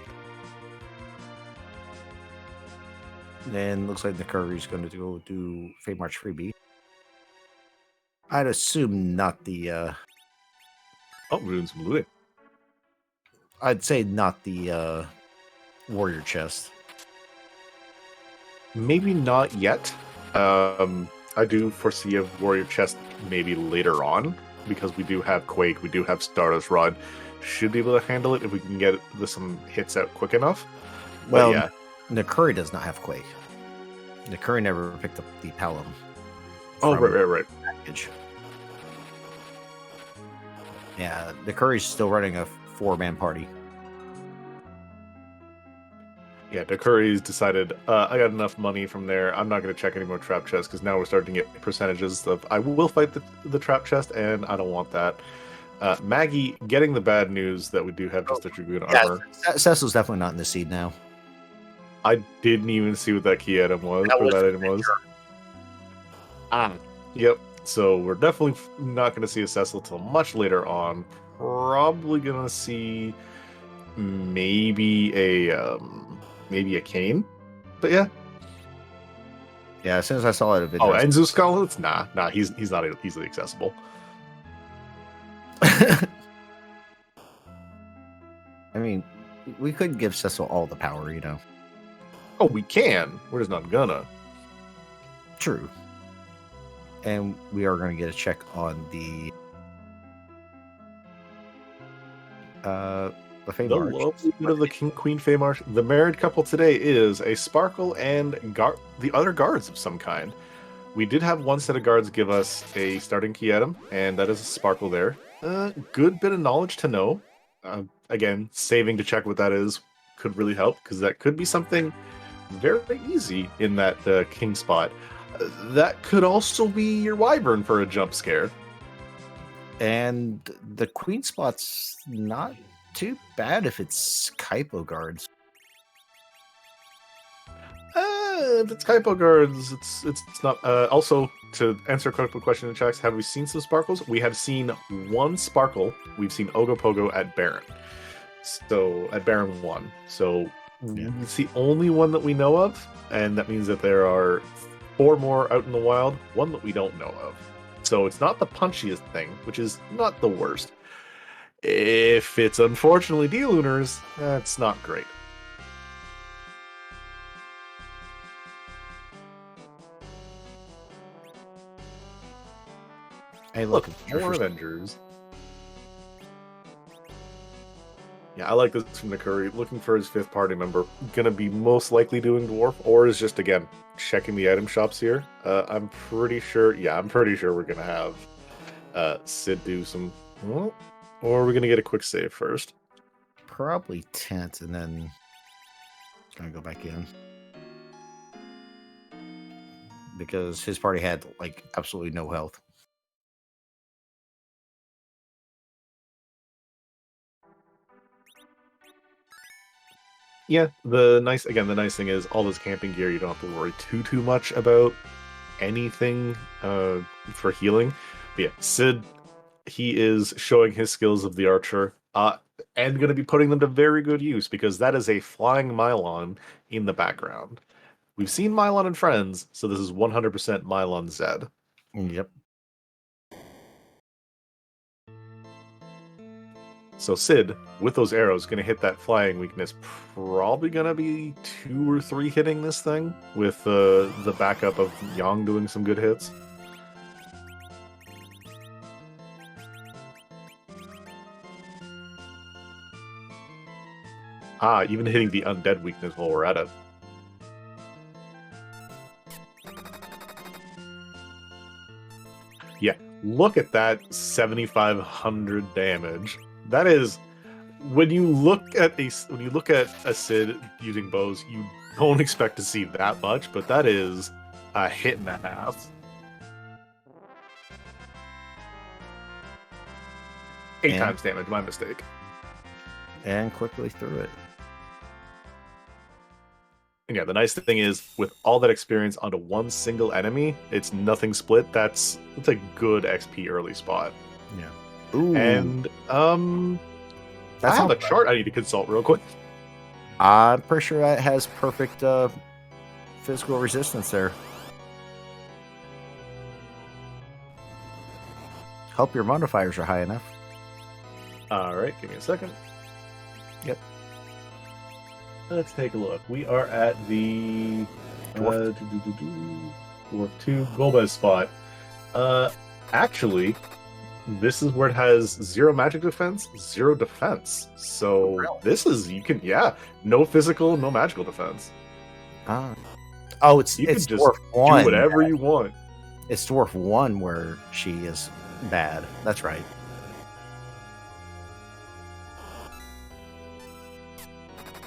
[SPEAKER 2] Then looks like Nakuri's going to go do Fate March Freebie. I'd assume not the.
[SPEAKER 1] Oh, we're doing some looting.
[SPEAKER 2] I'd say not the warrior chest.
[SPEAKER 1] Maybe not yet. I do foresee a warrior chest maybe later on, because we do have Quake, we do have Stardust Rod. Should be able to handle it if we can get some hits out quick enough.
[SPEAKER 2] Well,
[SPEAKER 1] yeah.
[SPEAKER 2] Nakuri does not have Quake. Nakuri never picked up the Palom.
[SPEAKER 1] Oh, right.
[SPEAKER 2] Package. Yeah, Nakuri's still running a 4-man party.
[SPEAKER 1] Yeah, Nakuri's decided, I got enough money from there. I'm not going to check any more trap chests, because now we're starting to get percentages of, I will fight the trap chest, and I don't want that. Maggie getting the bad news that we do have just a Dragoon armor.
[SPEAKER 2] Cecil's definitely not in the seed now.
[SPEAKER 1] I didn't even see what that key item was. That item was. Yep. So we're definitely not going to see a Cecil till much later on. Probably going to see maybe a Kane. But yeah.
[SPEAKER 2] Yeah, as soon as I saw it,
[SPEAKER 1] oh, and Zeus Skeletons? Nah, he's not easily accessible.
[SPEAKER 2] I mean, we could give Cecil all the power, you know.
[SPEAKER 1] Oh, we can. We're just not gonna.
[SPEAKER 2] True. And we are going to get a check on the Fey
[SPEAKER 1] The
[SPEAKER 2] March.
[SPEAKER 1] lovely bit of the King Queen Fey March. The married couple today is a Sparkle and the other guards of some kind. We did have one set of guards give us a starting key item, and that is a Sparkle there. Good bit of knowledge to know. Again, saving to check what that is could really help, because that could be something very easy in that king spot. That could also be your Wyvern for a jump scare.
[SPEAKER 2] And the queen spot's not too bad if it's Kaipo guards.
[SPEAKER 1] If it's Kaipo guards, it's not. Also, to answer a quick question in the checks, have we seen some Sparkles? We have seen one Sparkle. We've seen Ogopogo at Baron. So, at Baron 1. So, yeah. It's the only one that we know of, and that means that there are 4 more out in the wild, one that we don't know of. So it's not the punchiest thing, which is not the worst. If it's unfortunately D-Lunars, that's not great.
[SPEAKER 2] Hey, look,
[SPEAKER 1] more Avengers. Yeah, I like this from Nakuri. Looking for his 5th party member. Gonna be most likely doing Dwarf, or is just, again, checking the item shops here. I'm pretty sure we're gonna have Sid do some... Well, or are we gonna get a quick save first?
[SPEAKER 2] Probably Tent, and then gonna go back in. Because his party had, like, absolutely no health.
[SPEAKER 1] Yeah, the nice thing is all this camping gear, you don't have to worry too much about anything for healing. But yeah, Sid, he is showing his skills of the archer, and going to be putting them to very good use, because that is a flying Mylon in the background. We've seen Mylon and Friends, so this is 100% Mylon Zed.
[SPEAKER 2] Yep.
[SPEAKER 1] So Sid, with those arrows, going to hit that flying weakness. Probably going to be 2 or 3 hitting this thing, with the backup of Yang doing some good hits. Even hitting the undead weakness while we're at it. Yeah, look at that 7,500 damage. That is, when you look at a Sid using bows, you don't expect to see that much, but that is a hit and a half. 8 times damage, my mistake.
[SPEAKER 2] And quickly through it.
[SPEAKER 1] And yeah, the nice thing is, with all that experience onto one single enemy, it's nothing split. It's a good XP early spot.
[SPEAKER 2] Yeah. Ooh.
[SPEAKER 1] And I have a chart I need to consult real quick.
[SPEAKER 2] I'm pretty sure that has perfect physical resistance there. Hope your modifiers are high enough.
[SPEAKER 1] All right, give me a second.
[SPEAKER 2] Yep.
[SPEAKER 1] Let's take a look. We are at the Dwarf 2 Golbez spot. Actually, this is where it has 0 magic defense, 0 defense. So this is no physical, no magical defense.
[SPEAKER 2] It's
[SPEAKER 1] can just
[SPEAKER 2] Dwarf 1.
[SPEAKER 1] Do whatever you want.
[SPEAKER 2] It's Dwarf 1 where she is bad. That's right.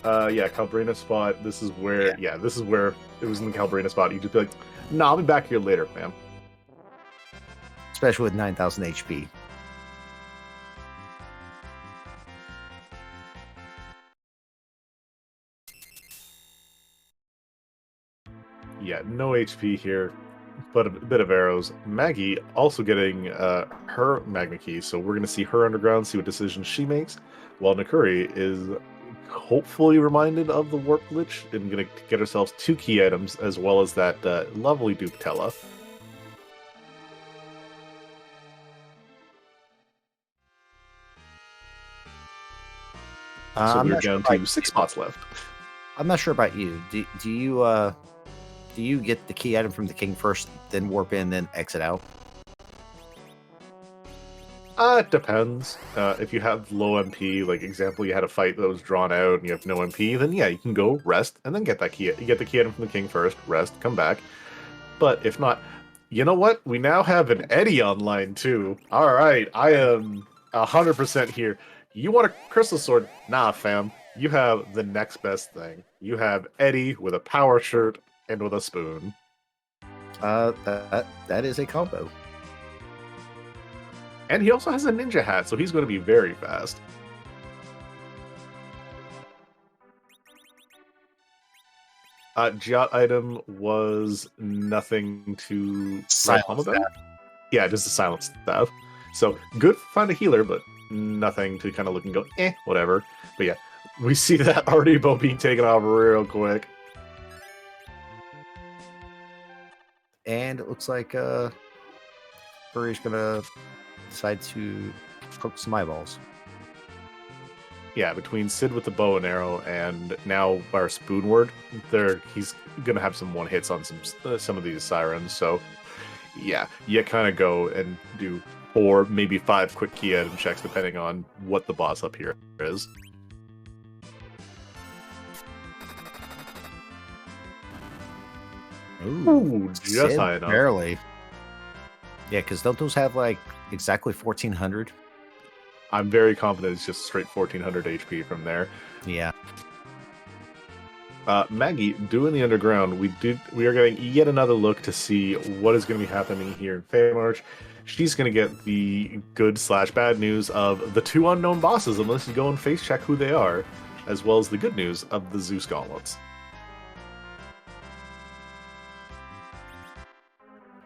[SPEAKER 1] Calbrina spot. This is where this is where it was in the Calbrina spot. You just be like, nah, I'll be back here later, fam.
[SPEAKER 2] Especially with 9,000 HP.
[SPEAKER 1] Yeah, no HP here, but a bit of arrows. Maggie also getting her Magma Key, so we're going to see her underground, see what decisions she makes, while Nakuri is hopefully reminded of the warp glitch and going to get ourselves 2 key items, as well as that lovely Duptella. So we're down to 6 spots left.
[SPEAKER 2] I'm not sure about you. Do you get the key item from the king first, then warp in, then exit out?
[SPEAKER 1] It depends. If you have low MP, like example, you had a fight that was drawn out and you have no MP, then yeah, you can go rest and then get that key. You get the key item from the king first, rest, come back. But if not, you know what? We now have an Eddie online too. All right, I am 100% here. You want a crystal sword? Nah, fam. You have the next best thing. You have Eddie with a power shirt and with a spoon.
[SPEAKER 2] That is a combo.
[SPEAKER 1] And he also has a ninja hat, so he's going to be very fast. Giat item was nothing to
[SPEAKER 2] silence that.
[SPEAKER 1] Yeah, just a silent staff. So good to find a healer, but nothing to kind of look and go, whatever. But yeah, we see that already both being taken off real quick.
[SPEAKER 2] And it looks like Furry's gonna decide to cook some eyeballs.
[SPEAKER 1] Yeah, between Sid with the bow and arrow and now our spoon word, he's gonna have some one hits on some of these sirens. So yeah, you kind of go and do 4, maybe 5 quick key item checks depending on what the boss up here is.
[SPEAKER 2] Ooh,
[SPEAKER 1] just high enough.
[SPEAKER 2] Barely. Yeah, because don't those have like exactly 1,400?
[SPEAKER 1] I'm very confident it's just straight 1,400 HP from there.
[SPEAKER 2] Yeah.
[SPEAKER 1] Maggie, doing the underground, we are getting yet another look to see what is going to be happening here in Feymarch. She's going to get the good/bad news of the 2 unknown bosses, unless you go and face check who they are, as well as the good news of the Zeus gauntlets.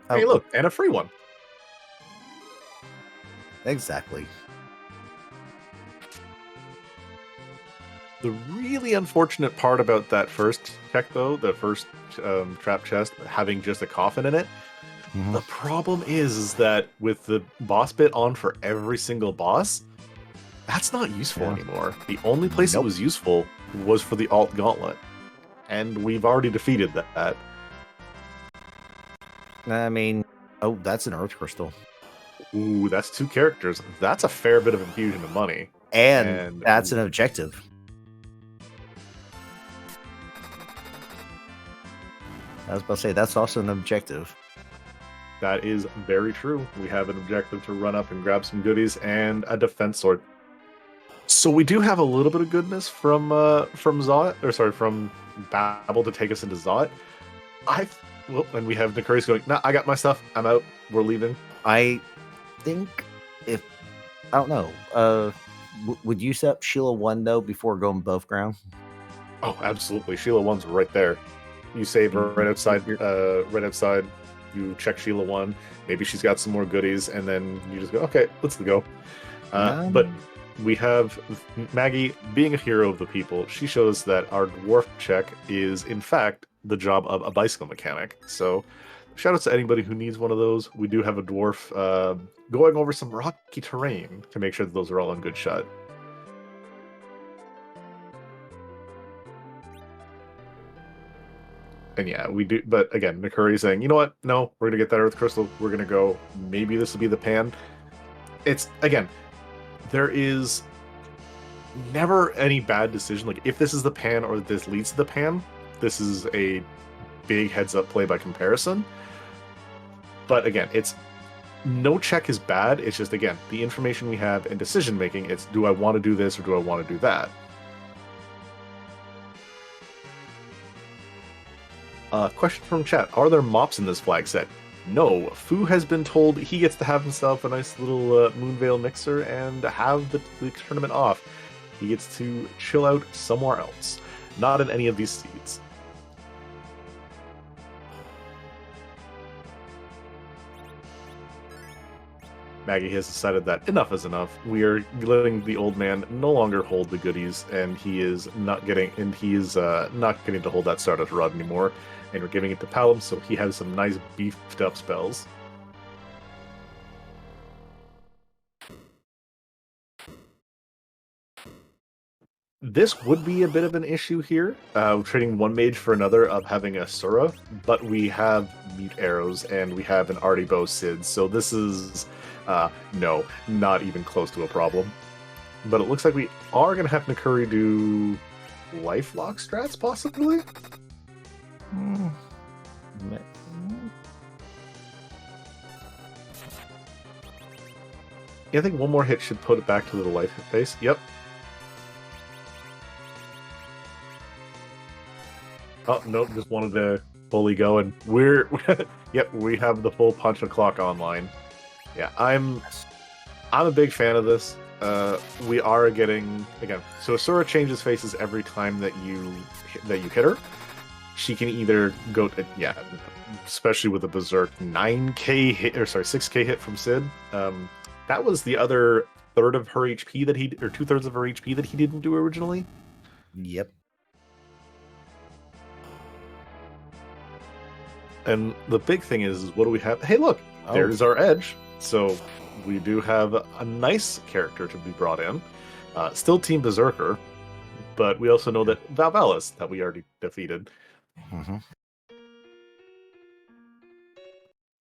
[SPEAKER 1] Hey, look, and a free one.
[SPEAKER 2] Exactly.
[SPEAKER 1] The really unfortunate part about that first check, though, the first trap chest, having just a coffin in it, the problem is that with the boss bit on for every single boss, That's not useful
[SPEAKER 2] Yeah.
[SPEAKER 1] anymore. The only place it
[SPEAKER 2] Nope.
[SPEAKER 1] was useful was for the alt gauntlet, and we've already defeated that.
[SPEAKER 2] I mean, oh, that's an Earth Crystal.
[SPEAKER 1] Ooh, that's 2 characters. That's a fair bit of infusion of money.
[SPEAKER 2] And that's an objective. I was about to say, that's also an objective.
[SPEAKER 1] That is very true. We have an objective to run up and grab some goodies and a defense sword. So we do have a little bit of goodness from Zot, or sorry, from Babel to take us into Zot. And we have Nakuri's going, nah, I got my stuff. I'm out. We're leaving.
[SPEAKER 2] I think if, I don't know, would you set up Sheila 1 though before going above ground?
[SPEAKER 1] Oh, absolutely. Sheila 1's right there. You save her right outside. Right outside. You check Sheila 1. Maybe she's got some more goodies, and then you just go, okay, let's go. But we have Maggie, being a hero of the people, she shows that our dwarf check is, in fact, the job of a bicycle mechanic. So, shout out to anybody who needs one of those. We do have a dwarf going over some rocky terrain to make sure that those are all in good shot. And yeah, we do. But again, Nakuri saying, you know what? No, we're going to get that Earth Crystal. We're going to go. Maybe this will be the pan. It's, again, there is never any bad decision. Like, if this is the pan or this leads to the pan, this is a big heads-up play by comparison. But again, it's no check is bad. It's just, again, the information we have and decision-making, it's do I want to do this or do I want to do that? Question from chat. Are there mops in this flag set? No. Fu has been told he gets to have himself a nice little Moonveil mixer and have the tournament off. He gets to chill out somewhere else. Not in any of these seeds. Maggie has decided that enough is enough. We are letting the old man no longer hold the goodies, and he is not getting to hold that Stardust Rod anymore. And we're giving it to Palom, so he has some nice beefed up spells. This would be a bit of an issue here, trading one mage for another of having a Sura, but we have mute arrows and we have an Artie Bow Sid, so this is, no, not even close to a problem. But it looks like we are going to have Nakuri do lifelock strats, possibly? Yeah, I think one more hit should put it back to the life phase. Yep. Oh, nope, just wanted to fully go, and we're... Yep, we have the full punch o'clock online. Yeah, I'm a big fan of this. We are getting... Again, so Asura changes faces every time that you hit her. She can either go to... Yeah, especially with a Berserk 9k hit, or sorry, 6k hit from Sid. That was the other third of her HP that he... Or 2/3 of her HP that he didn't do originally.
[SPEAKER 2] Yep.
[SPEAKER 1] And the big thing is what do we have? Hey, look, there's our edge. So we do have a nice character to be brought in. Still Team Berserker, but we also know that Valvalis, that we already defeated.
[SPEAKER 2] Mm-hmm.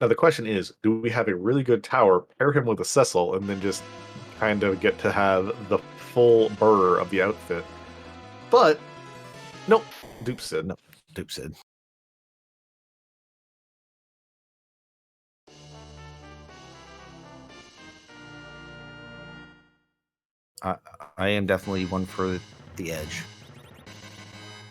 [SPEAKER 1] Now the question is, do we have a really good tower, pair him with a Cecil, and then just kind of get to have the full burr of the outfit? But, nope, dupe Sid.
[SPEAKER 2] Nope, dupe Sid. I am definitely one for the edge.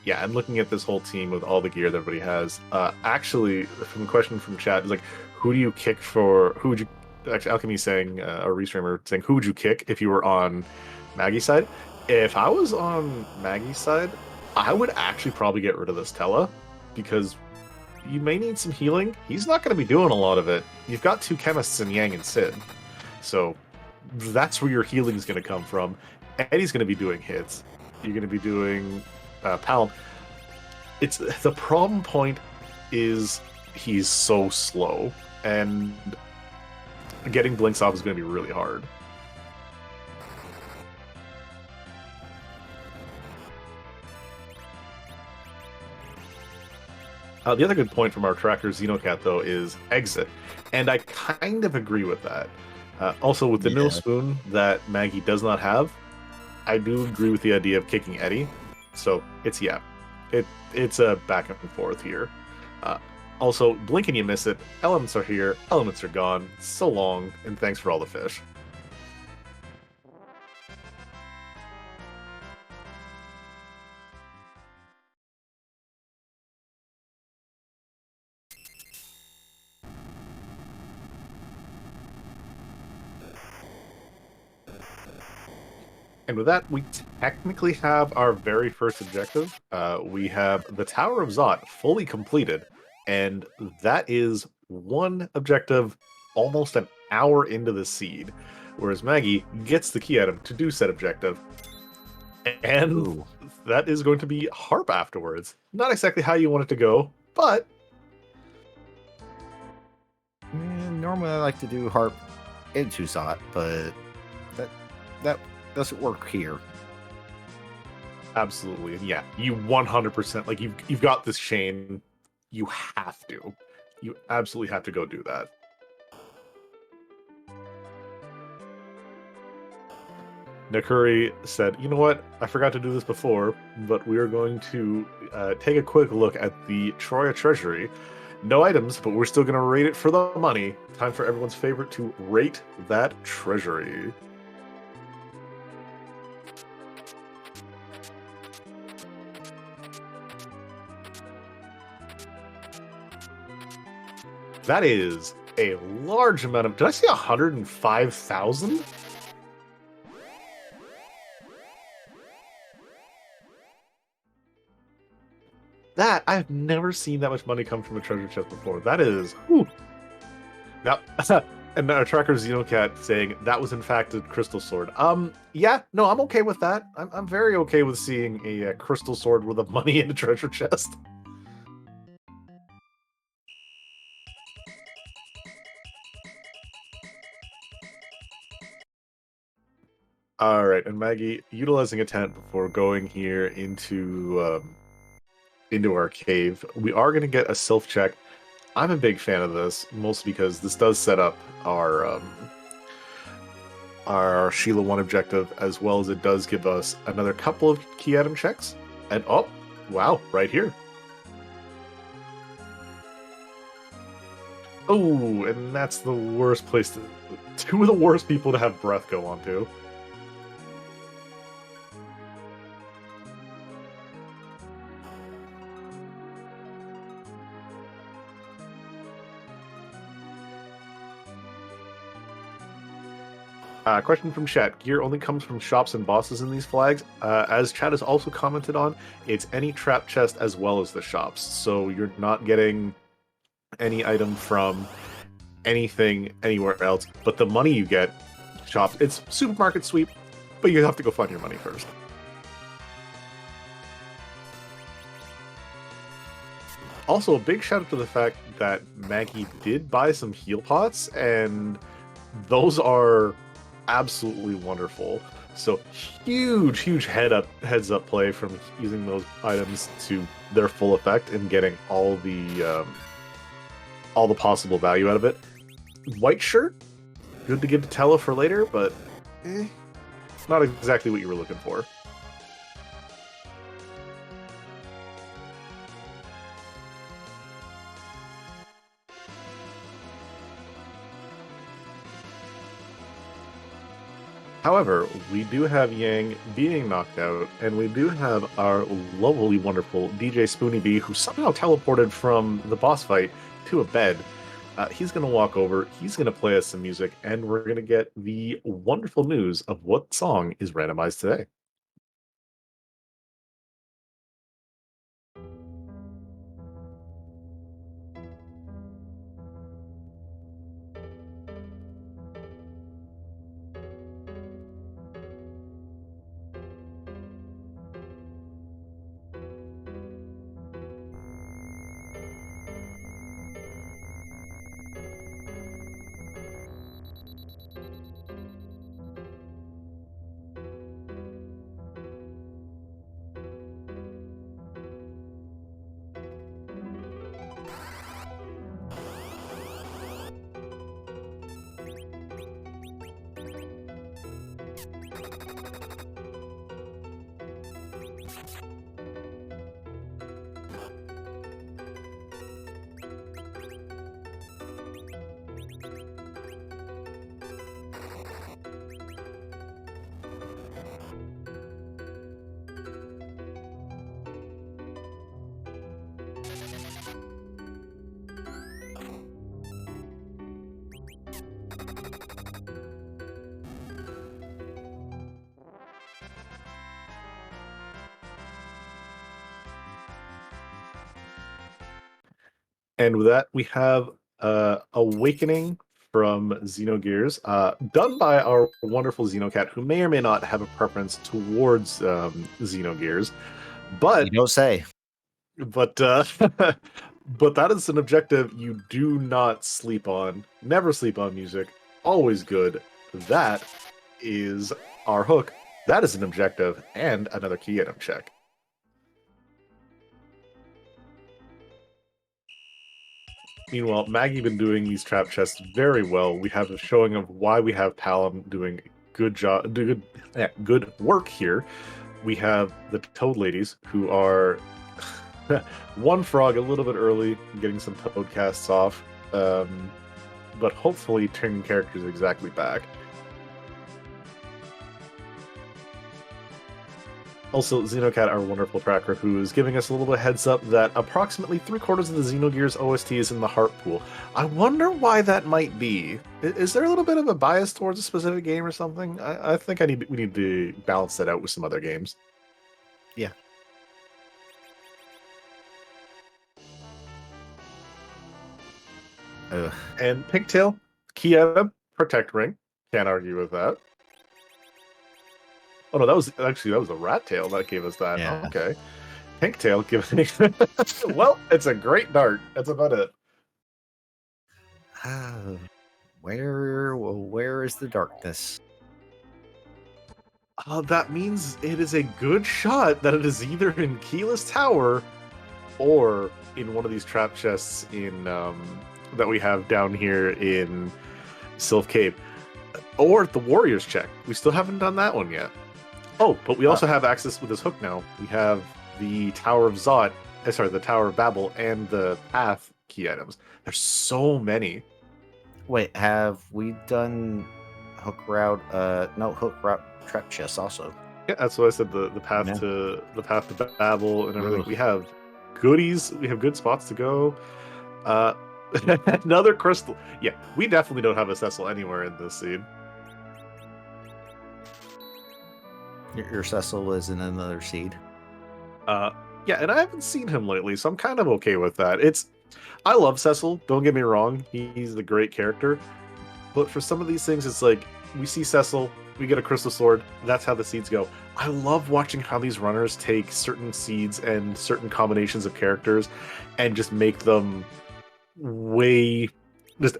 [SPEAKER 1] Yeah, I'm looking at this whole team with all the gear that everybody has. Actually, from the question from chat is like, who do you kick for? Who would you? Actually, Alchemy saying, a restreamer saying, who would you kick if you were on Maggie's side? If I was on Maggie's side, I would actually probably get rid of this Tella, because you may need some healing. He's not going to be doing a lot of it. You've got 2 chemists in Yang and Sid, so that's where your healing is going to come from. Eddie's going to be doing hits. You're going to be doing Palom. It's the problem point is he's so slow, and getting blinks off is going to be really hard. The other good point from our tracker XenoCat, though, is exit. And I kind of agree with that. Also, with the no
[SPEAKER 2] Yeah.
[SPEAKER 1] spoon that Maggie does not have, I do agree with the idea of kicking Eddie. So it's it's a back and forth here. Uh, Also, blink and you miss it. Elements are here, elements are gone. So long, and thanks for all the fish. And with that, we technically have our very first objective. We have the Tower of Zot fully completed, and that is one objective almost an hour into the seed. Whereas Maggie gets the key item to do said objective, and
[SPEAKER 2] Ooh.
[SPEAKER 1] that is going to be Harp afterwards. Not exactly how you want it to go, but
[SPEAKER 2] Normally I like to do harp into Zot, but that that doesn't work here.
[SPEAKER 1] absolutely, and yeah, you 100% like you've got this chain. You have to, you absolutely have to go do that. Nakuri said, "You know what? I forgot to do this before, but we are going to take a quick look at the Troya Treasury. No items, but we're still going to rate it for the money. Time for everyone's favorite to rate that treasury." That is a large amount of. Did I see 105,000? That I've never seen that much money come from a treasure chest before. That is. Whew. Now, and our tracker XenoCat saying that was in fact a crystal sword. Yeah, no, I'm okay with that. I'm very okay with seeing a crystal sword with a money in a treasure chest. All right, and Maggie, utilizing a tent before going here into our cave, we are going to get a self check. I'm a big fan of this, mostly because this does set up our Sheila 1 objective, as well as it does give us another couple of key item checks. And oh, wow, right here. Oh, and that's the worst place to. Two of the worst people to have breath go onto. Question from chat. Gear only comes from shops and bosses in these flags. As chat has also commented on, it's any trap chest as well as the shops. So you're not getting any item from anything anywhere else. But the money you get, shops, it's supermarket sweep, but you have to go find your money first. Also, a big shout out to the fact that Maggie did buy some heal pots, and those are absolutely wonderful. So huge heads up play from using those items to their full effect and getting all the possible value out of it. White shirt, good to give to Tello for later, but not exactly what you were looking for. However, we do have Yang being knocked out, and we do have our lovely, wonderful DJ Spoony B, who somehow teleported from the boss fight to a bed. He's going to walk over, he's going to play us some music, and we're going to get the wonderful news of what song is randomized today. And with that, we have Awakening from Xenogears, done by our wonderful XenoKatt, who may or may not have a preference towards Xenogears,
[SPEAKER 2] You
[SPEAKER 1] but
[SPEAKER 2] don't say.
[SPEAKER 1] but but that is an objective you do not sleep on. Never sleep on music. Always good. That is our hook. That is an objective and another key item check. Meanwhile, Maggie been doing these trap chests very well. We have a showing of why we have Palom doing good work here. We have the Toad Ladies, who are one frog a little bit early, getting some Toad casts off, but hopefully turning characters exactly back. Also, XenoKatt, our wonderful tracker, who is giving us a little bit of heads up that approximately 3/4 of the Xenogears OST is in the Heart Pool. I wonder why that might be. Is there a little bit of a bias towards a specific game or something? I think we need to balance that out with some other games.
[SPEAKER 2] Yeah. Ugh.
[SPEAKER 1] And Pigtail, key item, Protect Ring. Can't argue with that. Oh no, that was a rat tail that gave us that.
[SPEAKER 2] Yeah.
[SPEAKER 1] Okay. Pinktail giving well, it's a great dart. That's about it.
[SPEAKER 2] Where is the darkness?
[SPEAKER 1] That means it is a good shot that it is either in Keyless Tower or in one of these trap chests in that we have down here in Sylph Cave. Or the Warriors check. We still haven't done that one yet. Oh, but we also have access with this hook now. We have the Tower of Zot, the Tower of Babel, and the Path key items. There's so many.
[SPEAKER 2] Wait, have we done hook route? No, hook route trap chests also.
[SPEAKER 1] Yeah, that's what I said. The path
[SPEAKER 2] Yeah.
[SPEAKER 1] to Babel and everything.
[SPEAKER 2] Ugh.
[SPEAKER 1] We have goodies. We have good spots to go. Another crystal. Yeah, we definitely don't have a Cecil anywhere in this scene.
[SPEAKER 2] Your Cecil is in another seed.
[SPEAKER 1] Yeah, and I haven't seen him lately, so I'm kind of okay with that. I love Cecil, don't get me wrong. He's a great character. But for some of these things, it's like, we see Cecil, we get a crystal sword, that's how the seeds go. I love watching how these runners take certain seeds and certain combinations of characters and just make them just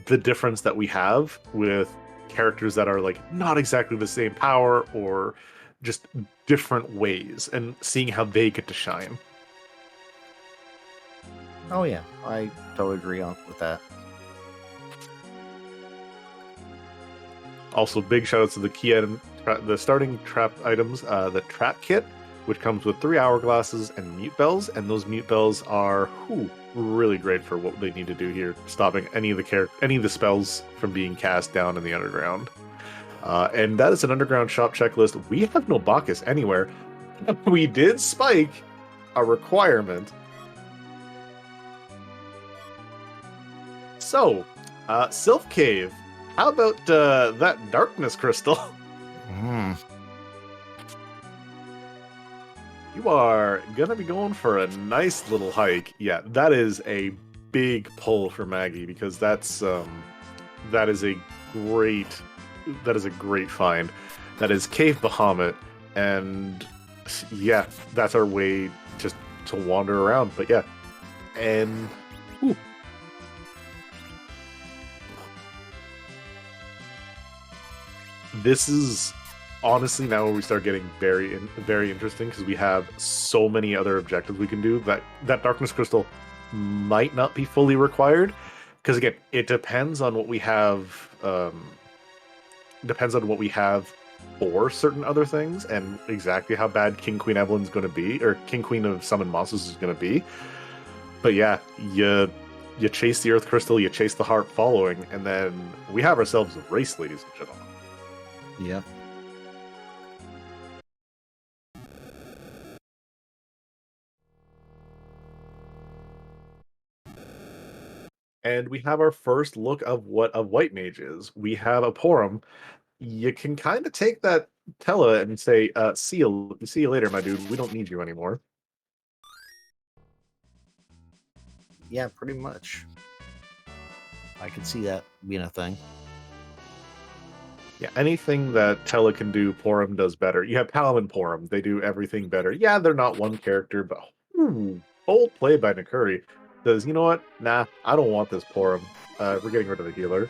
[SPEAKER 1] the difference that we have with characters that are like not exactly the same power or just different ways, and seeing how they get to shine.
[SPEAKER 2] Oh yeah, I totally agree with that.
[SPEAKER 1] Also, big shout outs to the key item, the starting trap items, the trap kit, which comes with 3 hourglasses and mute bells, and those mute bells are really great for what they need to do here, stopping any of the spells from being cast down in the underground. And that is an underground shop checklist. We have no Bacchus anywhere. We did spike a requirement. So, Sylph Cave, how about that darkness crystal? You are gonna be going for a nice little hike. Yeah, that is a big pull for Maggie, because that is a great find. That is Cave Bahamut, and yeah, that's our way just to wander around. But yeah, and this is honestly now where we start getting very interesting, because we have so many other objectives we can do. That darkness crystal might not be fully required, because again, it depends on what we have. Depends on what we have for certain other things, and exactly how bad King Queen Evelyn's going to be, or King Queen of Summon Monsters is going to be. But yeah, you chase the Earth Crystal, you chase the heart following, and then we have ourselves a race, ladies and gentlemen.
[SPEAKER 2] Yep.
[SPEAKER 1] And we have our first look of what a white mage is. We have a Porum. You can kind of take that Tella and say, see you later, my dude. We don't need you anymore.
[SPEAKER 2] Yeah, pretty much. I could see that being a thing.
[SPEAKER 1] Yeah, anything that Tella can do, Porum does better. You have Palom and Porum. They do everything better. Yeah, they're not one character, but bold play by Nakuri. Says, you know what? Nah, I don't want this Porum. We're getting rid of the healer.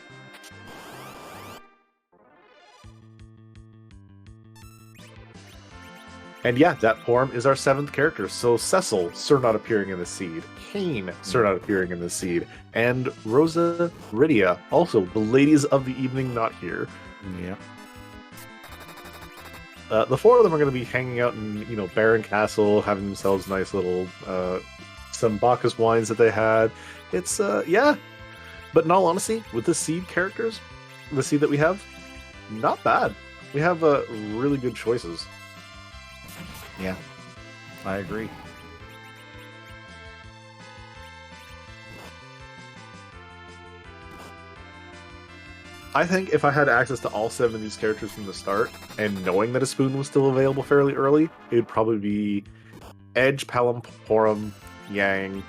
[SPEAKER 1] And yeah, that Porum is our 7th character. So Cecil, Sir not appearing in the seed. Kane, Sir not appearing in the seed. And Rosa Rydia, also the ladies of the evening not here.
[SPEAKER 2] Yeah.
[SPEAKER 1] The 4 of them are going to be hanging out in, Baron Castle, having themselves nice little, some Bacchus wines that they had. It's, yeah. But in all honesty, with the seed characters, the seed that we have, not bad. We have really good choices.
[SPEAKER 2] Yeah, I agree.
[SPEAKER 1] I think if I had access to all 7 of these characters from the start, and knowing that a spoon was still available fairly early, it would probably be Edge, Palom, Porum, Yang,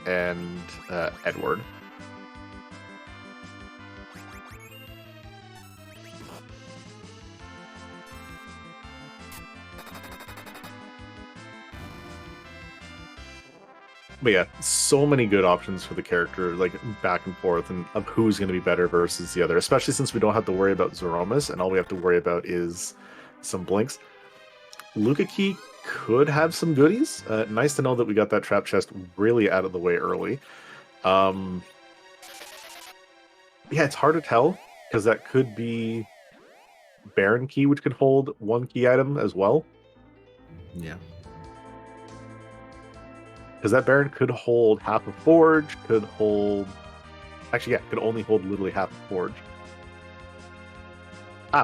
[SPEAKER 1] and Edward. But yeah, so many good options for the character, like back and forth, and of who's going to be better versus the other. Especially since we don't have to worry about Zeromus, and all we have to worry about is some blinks. Luca Key could have some goodies. Nice to know that we got that trap chest really out of the way early. Yeah, it's hard to tell because that could be Baron Key, which could hold 1 key item as well.
[SPEAKER 2] Yeah.
[SPEAKER 1] Because that Baron could hold half a Forge, could hold... Actually, yeah, could only hold literally half a Forge.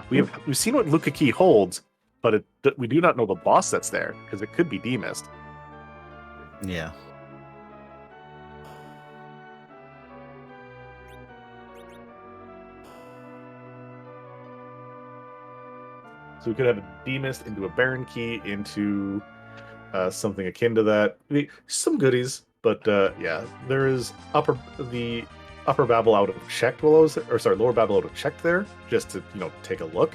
[SPEAKER 1] We've seen what Luca Key holds, but we do not know the boss that's there, because it could be Demist.
[SPEAKER 2] Yeah.
[SPEAKER 1] So we could have a Demist into a Baron Key into something akin to that. Some goodies, but yeah, there is the upper Babel out of checked lower Babel out of checked there, just to take a look,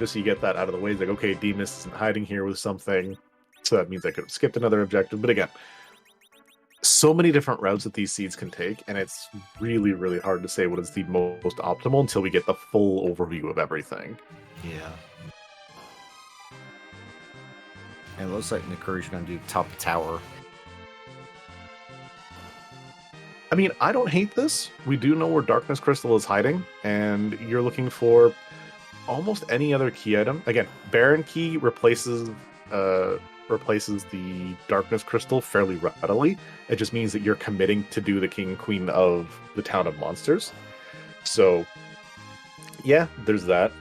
[SPEAKER 1] just so you get that out of the way. It's like, okay, Demist isn't hiding here with something, so that means I could have skipped another objective. But again, so many different routes that these seeds can take, and it's really, really hard to say what is the most optimal until we get the full overview of everything.
[SPEAKER 2] Yeah. And it looks like Nakuri's going to do top tower.
[SPEAKER 1] I mean, I don't hate this. We do know where Darkness Crystal is hiding, and you're looking for almost any other key item. Again, Baron Key replaces the Darkness Crystal fairly readily. It just means that you're committing to do the King and Queen of the Town of Monsters. So, yeah, there's that.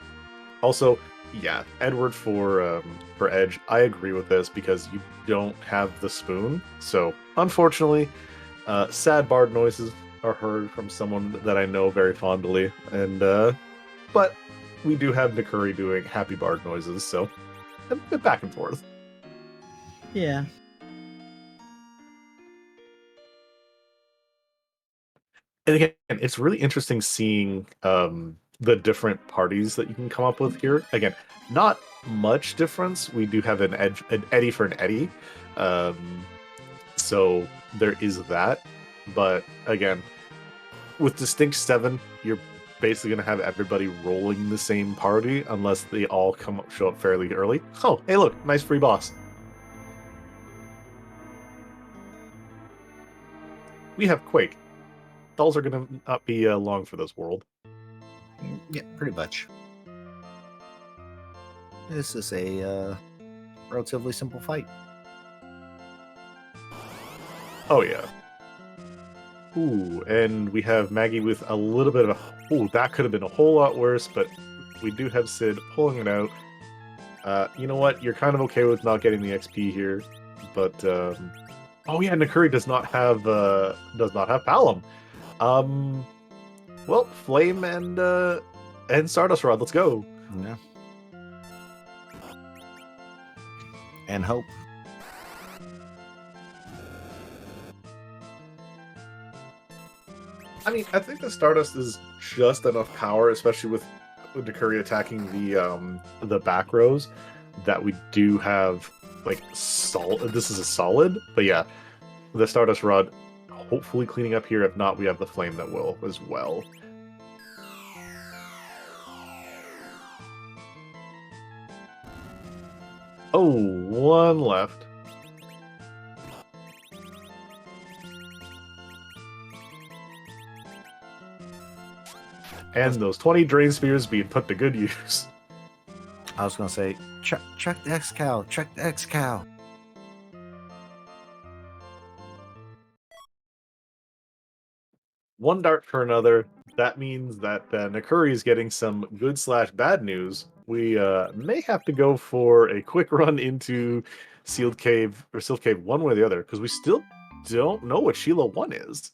[SPEAKER 1] Also, yeah, Edward for Edge. I agree with this because you don't have the spoon. So, unfortunately, sad bard noises are heard from someone that I know very fondly, and but we do have Nakuri doing happy bard noises, so a bit back and forth.
[SPEAKER 2] Yeah.
[SPEAKER 1] And again, it's really interesting seeing the different parties that you can come up with here. Again, not much difference. We do have an Eddie for an Eddie. So there is that. But again, with Distinct 7, you're basically going to have everybody rolling the same party unless they all show up fairly early. Oh, hey look, nice free boss. We have Quake. Dolls are going to not be long for this world.
[SPEAKER 2] Yeah, pretty much. This is a relatively simple fight.
[SPEAKER 1] Oh, yeah. Ooh, and we have Maggie with a little bit of a... Ooh, that could have been a whole lot worse, but we do have Sid pulling it out. You know what? You're kind of okay with not getting the XP here, but... Oh yeah, Nakuri does not have Palom. Well, Flame and Stardust Rod, let's go.
[SPEAKER 2] Yeah. And Hope.
[SPEAKER 1] I mean, I think the Stardust is just enough power, especially with Nakuri attacking the back rows, that we do have like solid. This is a solid, but yeah, the Stardust Rod hopefully cleaning up here. If not, we have the Flame that will as well. Oh, one left. And those 20 Drain Spears being put to good use.
[SPEAKER 2] I was gonna say, check the X cow, check the X cow.
[SPEAKER 1] One dart for another. That means that Nakuri is getting some good/bad news. We may have to go for a quick run into Sealed Cave or Sealed Cave one way or the other, because we still don't know what Sheila 1 is.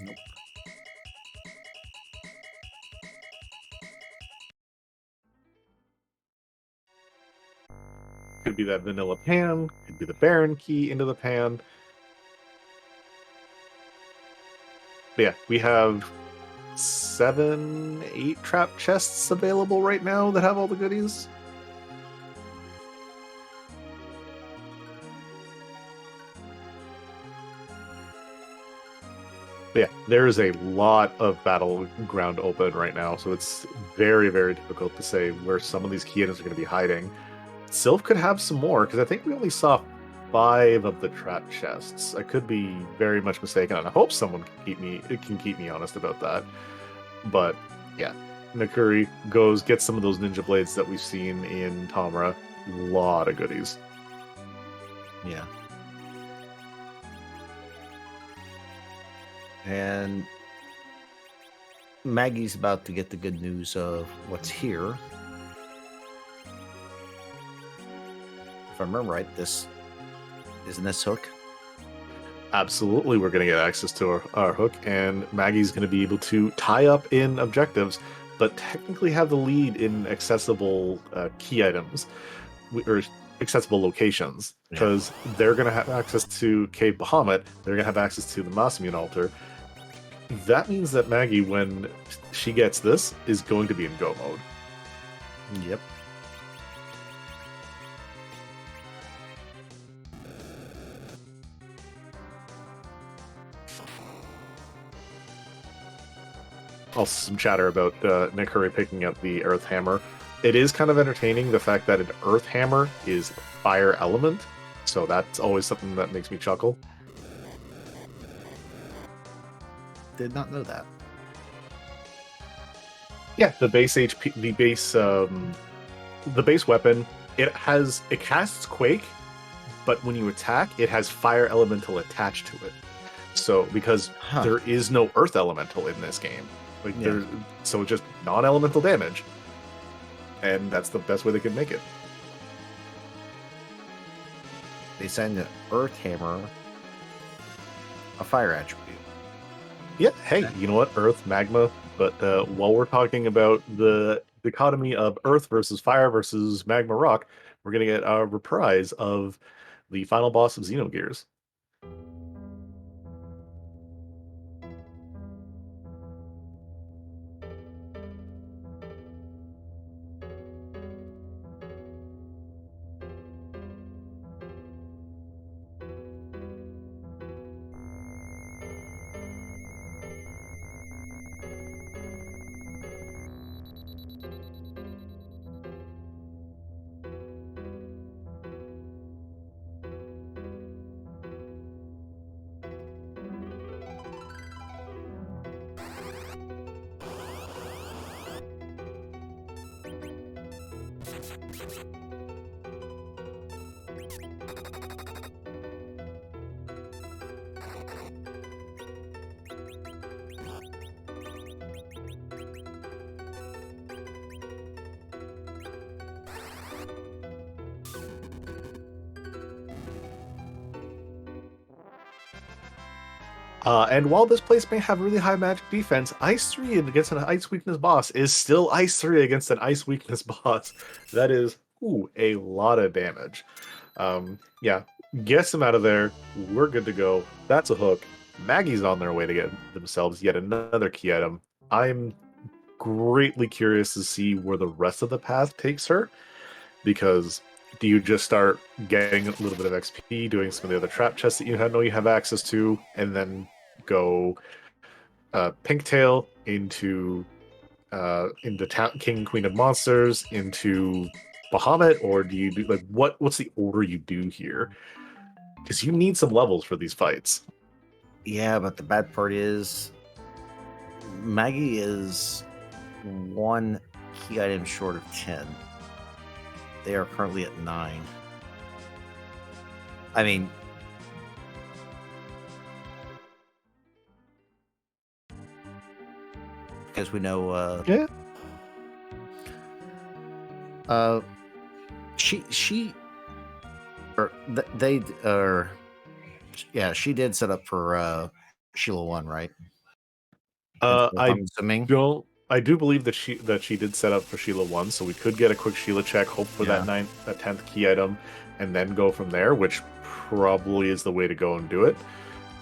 [SPEAKER 2] Nope.
[SPEAKER 1] Could be that vanilla pan, could be the Baron key into the pan. But yeah, we have 7, 8 trap chests available right now that have all the goodies. But yeah, there is a lot of battleground open right now, so it's very, very difficult to say where some of these key items are going to be hiding. Sylph could have some more, because I think we only saw 5 of the trap chests. I could be very much mistaken, and I hope someone can keep me honest about that. But yeah, Nakuri gets some of those ninja blades that we've seen in Tamra. A lot of goodies.
[SPEAKER 2] Yeah. And Maggie's about to get the good news of what's here. If I remember right, isn't this hook?
[SPEAKER 1] Absolutely, we're going to get access to our hook, and Maggie's going to be able to tie up in objectives, but technically have the lead in accessible key items, or accessible locations, because they're going to have access to Cave Bahamut, they're going to have access to the Masamune altar. That means that Maggie, when she gets this, is going to be in go mode.
[SPEAKER 2] Yep.
[SPEAKER 1] Also, some chatter about Nakuri picking up the Earth Hammer. It is kind of entertaining, the fact that an Earth Hammer is fire element, so that's always something that makes me chuckle.
[SPEAKER 2] Did not know that.
[SPEAKER 1] Yeah, the base HP, the base weapon, it casts Quake, but when you attack, it has fire elemental attached to it. So because there is no Earth elemental in this game, so just non-elemental damage, and that's the best way they can make it.
[SPEAKER 2] They send the Earth Hammer a fire attribute.
[SPEAKER 1] Yeah, hey, you know what? Earth, magma. But while we're talking about the dichotomy of Earth versus fire versus magma rock, we're going to get a reprise of the final boss of Xenogears. And while this place may have really high magic defense, Ice 3 against an Ice Weakness boss is still Ice 3 against an Ice Weakness boss. That is, a lot of damage. Yeah, gets him out of there. We're good to go. That's a hook. Maggie's on their way to get themselves yet another key item. I'm greatly curious to see where the rest of the path takes her, because do you just start getting a little bit of XP, doing some of the other trap chests that you know you have access to, and then go Pinktail into King and Queen of Monsters, into Bahamut, or do you do like what's the order you do here? Because you need some levels for these fights.
[SPEAKER 2] Yeah, but the bad part is Maggie is one key item short of 10. They are currently at 9. I mean, because we know
[SPEAKER 1] Yeah.
[SPEAKER 2] She or they are yeah, she did set up for Sheila 1, right?
[SPEAKER 1] I
[SPEAKER 2] I'm assuming.
[SPEAKER 1] don't. I do believe that she did set up for Sheila 1, so we could get a quick Sheila check, hope for that 10th key item, and then go from there, which probably is the way to go and do it.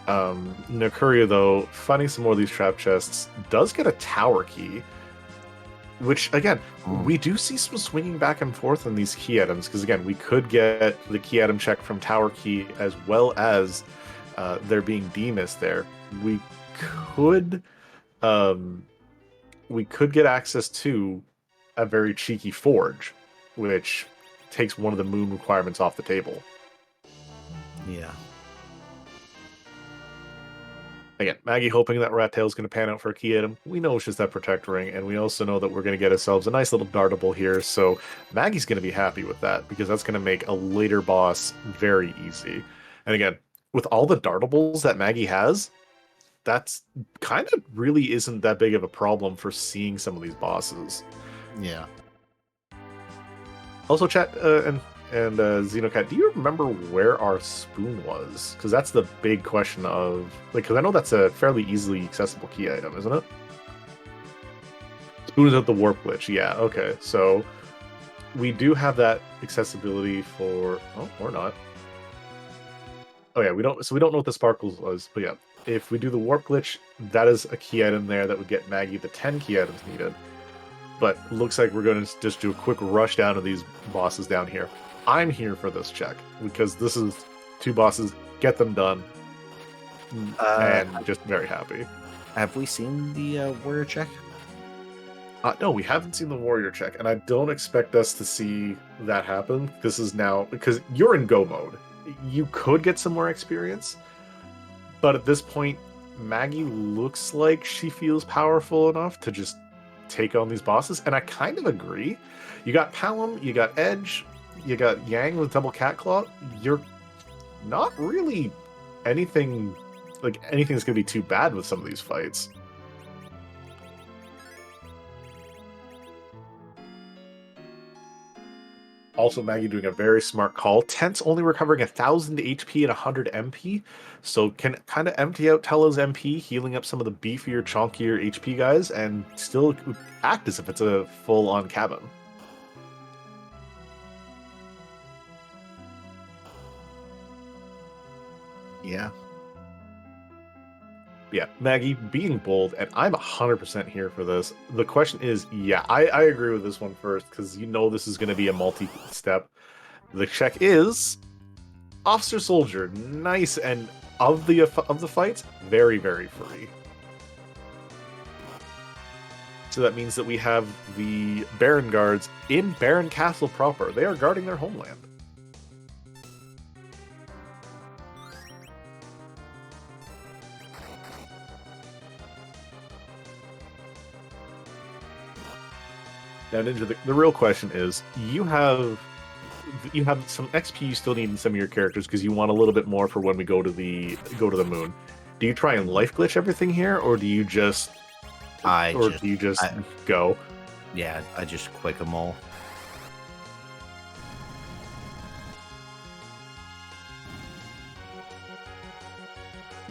[SPEAKER 1] Nakuri, though, finding some more of these trap chests, does get a tower key, which, again, we do see some swinging back and forth in these key items, because, again, we could get the key item check from tower key, as well as there being Demas there. We could get access to a very cheeky forge, which takes one of the moon requirements off the table.
[SPEAKER 2] Yeah.
[SPEAKER 1] Again, Maggie hoping that Rat Tail's going to pan out for a key item. We know it's just that Protect Ring, and we also know that we're going to get ourselves a nice little Dartable here, so Maggie's going to be happy with that, because that's going to make a later boss very easy. And again, with all the Dartables that Maggie has, that's kind of really isn't that big of a problem for seeing some of these bosses.
[SPEAKER 2] Yeah.
[SPEAKER 1] Also, chat and Xenocat, do you remember where our spoon was? Because that's the big question of, like, because I know that's a fairly easily accessible key item, isn't it? Spoon is at the warp glitch. Yeah. Okay. So we do have that accessibility for. Oh, or not. Oh yeah, we don't. So we don't know what the sparkles was, but yeah, if we do the warp glitch, that is a key item there that would get Maggie the 10 key items needed. But looks like we're going to just do a quick rush down to these bosses down here. I'm here for this check, because this is 2 bosses, get them done, and just very happy.
[SPEAKER 2] Have we seen the warrior check?
[SPEAKER 1] No, we haven't seen the warrior check, and I don't expect us to see that happen. This is now, because you're in go mode. You could get some more experience, but at this point, Maggie looks like she feels powerful enough to just take on these bosses, and I kind of agree. You got Palom, you got Edge, you got Yang with double cat claw. You're not really anything's going to be too bad with some of these fights. Also, Maggie doing a very smart call. Tent's only recovering 1,000 HP and 100 MP, so can kind of empty out Tello's MP, healing up some of the beefier, chonkier HP guys, and still act as if it's a full-on cabin.
[SPEAKER 2] Yeah.
[SPEAKER 1] Yeah, Maggie being bold, and I'm 100% here for this. The question is, yeah, I agree with this one first, because you know this is going to be a multi-step. The check is Officer Soldier, nice, and of the fights, very, very free. So that means that we have the Baron guards in Baron Castle proper. They are guarding their homeland. Now, Ninja, the real question is, you have some XP you still need in some of your characters because you want a little bit more for when we go to the moon. Do you try and life glitch everything here, or do you just go?
[SPEAKER 2] Yeah, I just quick them all.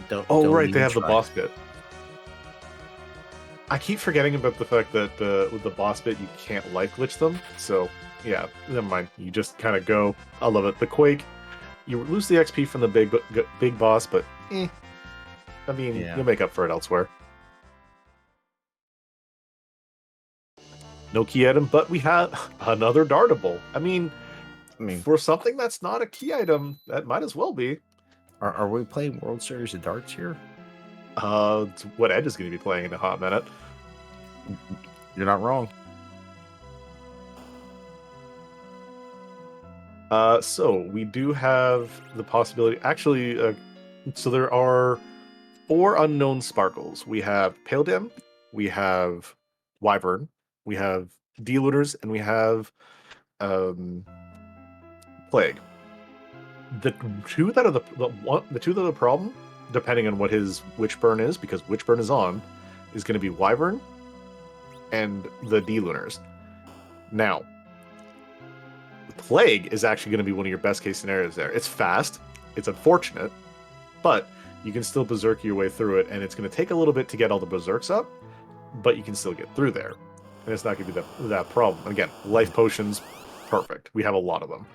[SPEAKER 1] Don't right, they have the boss bit. I keep forgetting about the fact that with the boss bit, you can't life glitch them. So, yeah, never mind. You just kind of go. I love it. The Quake, you lose the XP from the big boss, but I mean,
[SPEAKER 2] Yeah.
[SPEAKER 1] you'll make up for it elsewhere. No key item, but we have another dartable. I mean, for something that's not a key item, that might as well be.
[SPEAKER 2] Are we playing World Series of Darts here?
[SPEAKER 1] It's what Ed is going to be playing in a hot minute.
[SPEAKER 2] You're not wrong.
[SPEAKER 1] So we do have the possibility. Actually, so there are 4 unknown sparkles. We have Pale Dim, we have Wyvern, we have D-Looters, and we have Plague. The two that are the two that are the problem, depending on what his Witchburn is, because Witchburn is on, is going to be Wyvern and the D-Lunars. Now, Plague is actually going to be one of your best case scenarios there. It's fast, it's unfortunate, but you can still berserk your way through it, and it's going to take a little bit to get all the berserks up, but you can still get through there. And it's not going to be that problem. And again, life potions, perfect. We have a lot of them.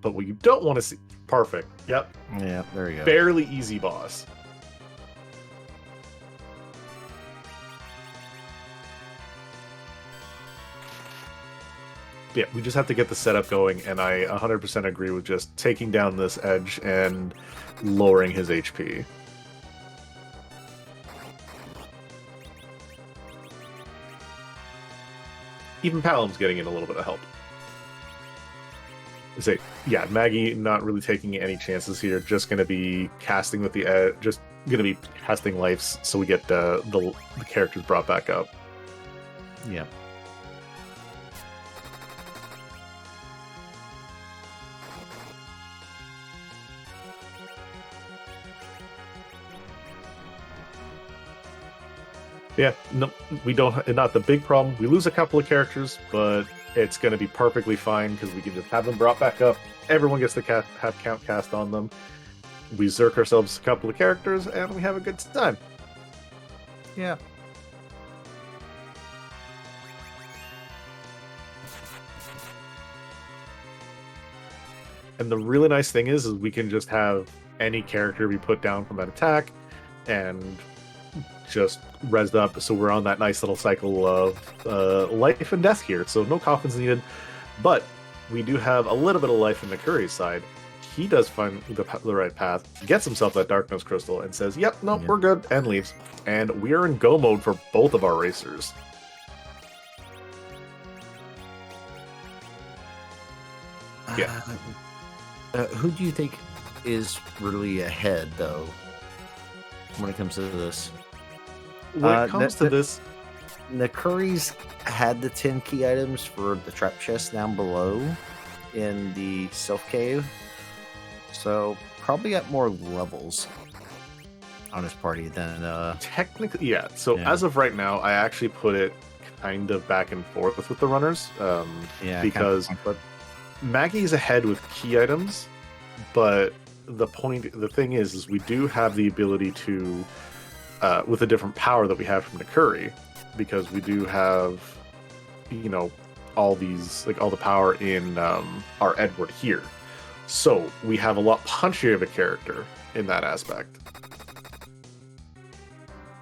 [SPEAKER 1] But what you don't want to see... Perfect. Yep.
[SPEAKER 2] Yeah, there you go.
[SPEAKER 1] Fairly easy boss. Yeah, we just have to get the setup going, and I 100% agree with just taking down this edge and lowering his HP. Even Palam's getting in a little bit of help. Say, yeah, Maggie not really taking any chances here. Just going to be casting with the edge. Just going to be casting lives, so we get the characters brought back up.
[SPEAKER 2] Yeah.
[SPEAKER 1] Yeah, no, we don't. Not the big problem. We lose a couple of characters, but it's going to be perfectly fine because we can just have them brought back up. Everyone gets to have count cast on them. We zerk ourselves a couple of characters, and we have a good time.
[SPEAKER 2] Yeah.
[SPEAKER 1] And the really nice thing is we can just have any character be put down from an attack, and just rezzed up, so we're on that nice little cycle of life and death here. So no coffins needed, but we do have a little bit of life in Nakuri's side. He does find the right path, gets himself that Darkness Crystal, and says, "Yep, nope, we're good," and leaves. And we are in go mode for both of our racers. Yeah.
[SPEAKER 2] Who do you think is really ahead, though, when it comes to this?
[SPEAKER 1] When it comes to this,
[SPEAKER 2] Nakuri's had the 10 key items for the trap chest down below in the Self Cave, so probably got more levels on his party than
[SPEAKER 1] technically, yeah. So as of right now, I actually put it kind of back and forth with the runners, because Maggie's ahead with key items, but the thing is we do have the ability to, with a different power that we have from Nakuri, because we do have, all these, all the power in our Edward here. So we have a lot punchier of a character in that aspect.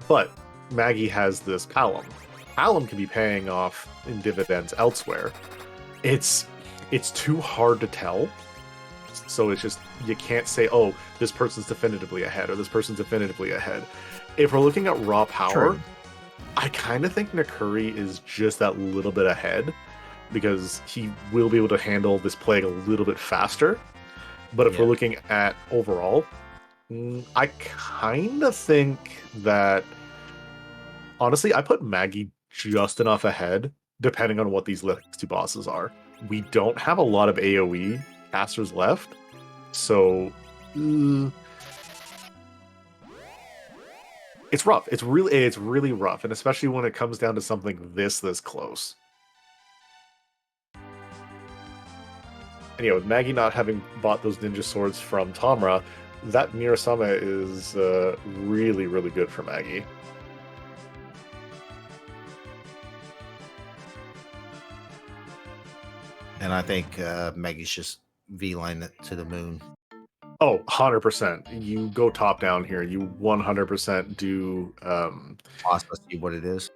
[SPEAKER 1] But Maggie has this Palom. Palom can be paying off in dividends elsewhere. It's too hard to tell. So it's just, you can't say, oh, this person's definitively ahead or this person's definitively ahead. If we're looking at raw power, I kind of think Nakuri is just that little bit ahead because he will be able to handle this plague a little bit faster. But if we're looking at overall, I kind of think that, honestly, I put Maggie just enough ahead, depending on what these next two bosses are. We don't have a lot of AoE casters left, so it's rough. It's really rough, and especially when it comes down to something this close. And with Maggie not having bought those ninja swords from Tamra, that Mirasama is really, really good for Maggie.
[SPEAKER 2] And I think Maggie's just V-line it to the moon.
[SPEAKER 1] Oh, 100%. You go top down here. You 100% do.
[SPEAKER 2] Pause, let's see what it is.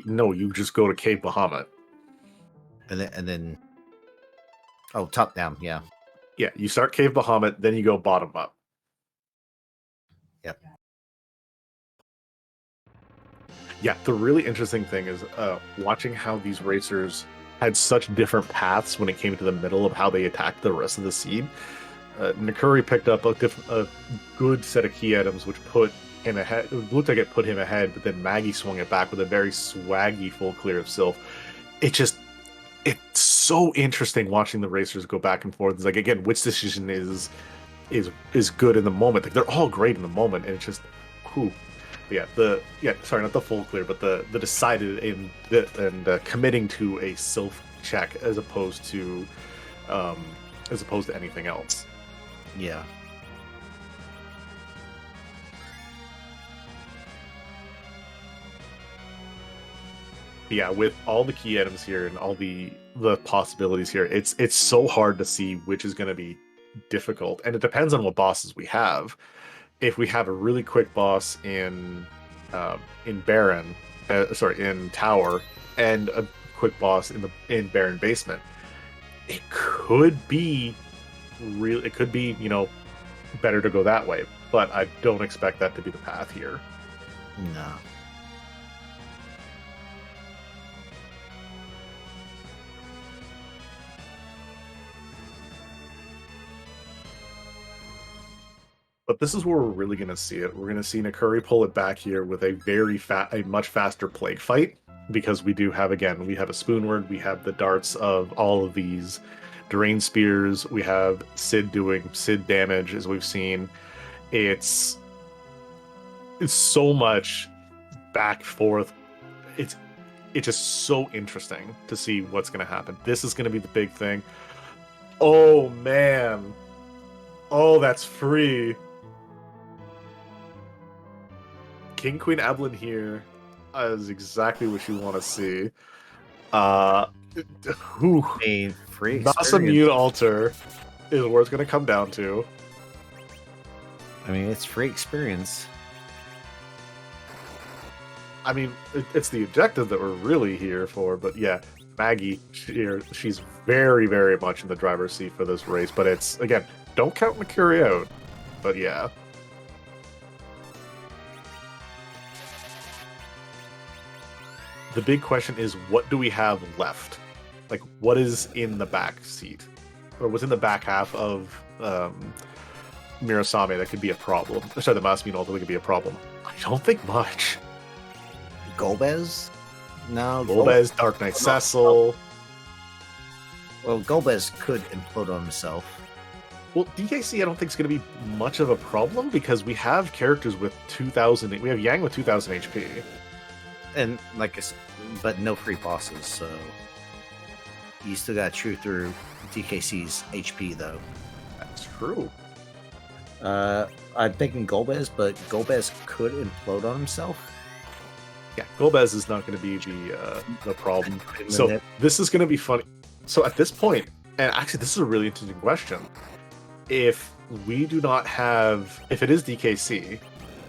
[SPEAKER 1] No, you just go to Cape Bahamut.
[SPEAKER 2] And then oh, top down, yeah.
[SPEAKER 1] Yeah, you start Cave Bahamut, then you go bottom up.
[SPEAKER 2] Yep.
[SPEAKER 1] Yeah, the really interesting thing is watching how these racers had such different paths when it came to the middle of how they attacked the rest of the seed. Nakuri picked up a good set of key items, which put him ahead. It looked like it put him ahead, but then Maggie swung it back with a very swaggy full clear of Sylph. It's so interesting watching the racers go back and forth. It's like, again, which decision is good in the moment. Like, they're all great in the moment, and it's just, whew. Sorry, not the full clear, but the decided and committing to a Sylph check as opposed to anything else.
[SPEAKER 2] Yeah.
[SPEAKER 1] Yeah, with all the key items here and all the possibilities here, it's so hard to see which is going to be difficult, and it depends on what bosses we have. If we have a really quick boss in Baron, in Tower, and a quick boss in Baron Basement, it could be real. It could be better to go that way, but I don't expect that to be the path here.
[SPEAKER 2] No.
[SPEAKER 1] But this is where we're really going to see it. We're going to see Nakuri pull it back here with a much faster plague fight, because we do have, again, we have a Spoonward, we have the darts of all of these Drain Spears, we have Sid doing Sid damage, as we've seen. It's so much back forth. It's just so interesting to see what's going to happen. This is going to be the big thing. Oh, man. Oh, that's free. King Queen Eblan here is exactly what you want to see.
[SPEAKER 2] Free
[SPEAKER 1] Masamune Altar is where it's going to come down to.
[SPEAKER 2] I mean, it's free experience.
[SPEAKER 1] I mean, it's the objective that we're really here for, but yeah, Maggie here, she's very, very much in the driver's seat for this race, but it's, again, don't count Nakuri out, but yeah. The big question is, what do we have left? Like, what is in the back seat? Or what's in the back half of Mirasame that could be a problem? Sorry, the Masamune Altar that could be a problem. I don't think much.
[SPEAKER 2] Golbez? No.
[SPEAKER 1] Golbez, Dark Knight Cecil.
[SPEAKER 2] Well, Golbez could implode on himself.
[SPEAKER 1] Well, DKC I don't think is going to be much of a problem, because we have characters with 2,000. We have Yang with 2,000 HP.
[SPEAKER 2] And but no free bosses, so you still got to chew through DKC's HP, though.
[SPEAKER 1] That's true.
[SPEAKER 2] I'm thinking Golbez, but Golbez could implode on himself.
[SPEAKER 1] Yeah, Golbez is not going to be the problem. So this is going to be funny. So at this point, and actually this is a really interesting question. If we do not have, if it is DKC,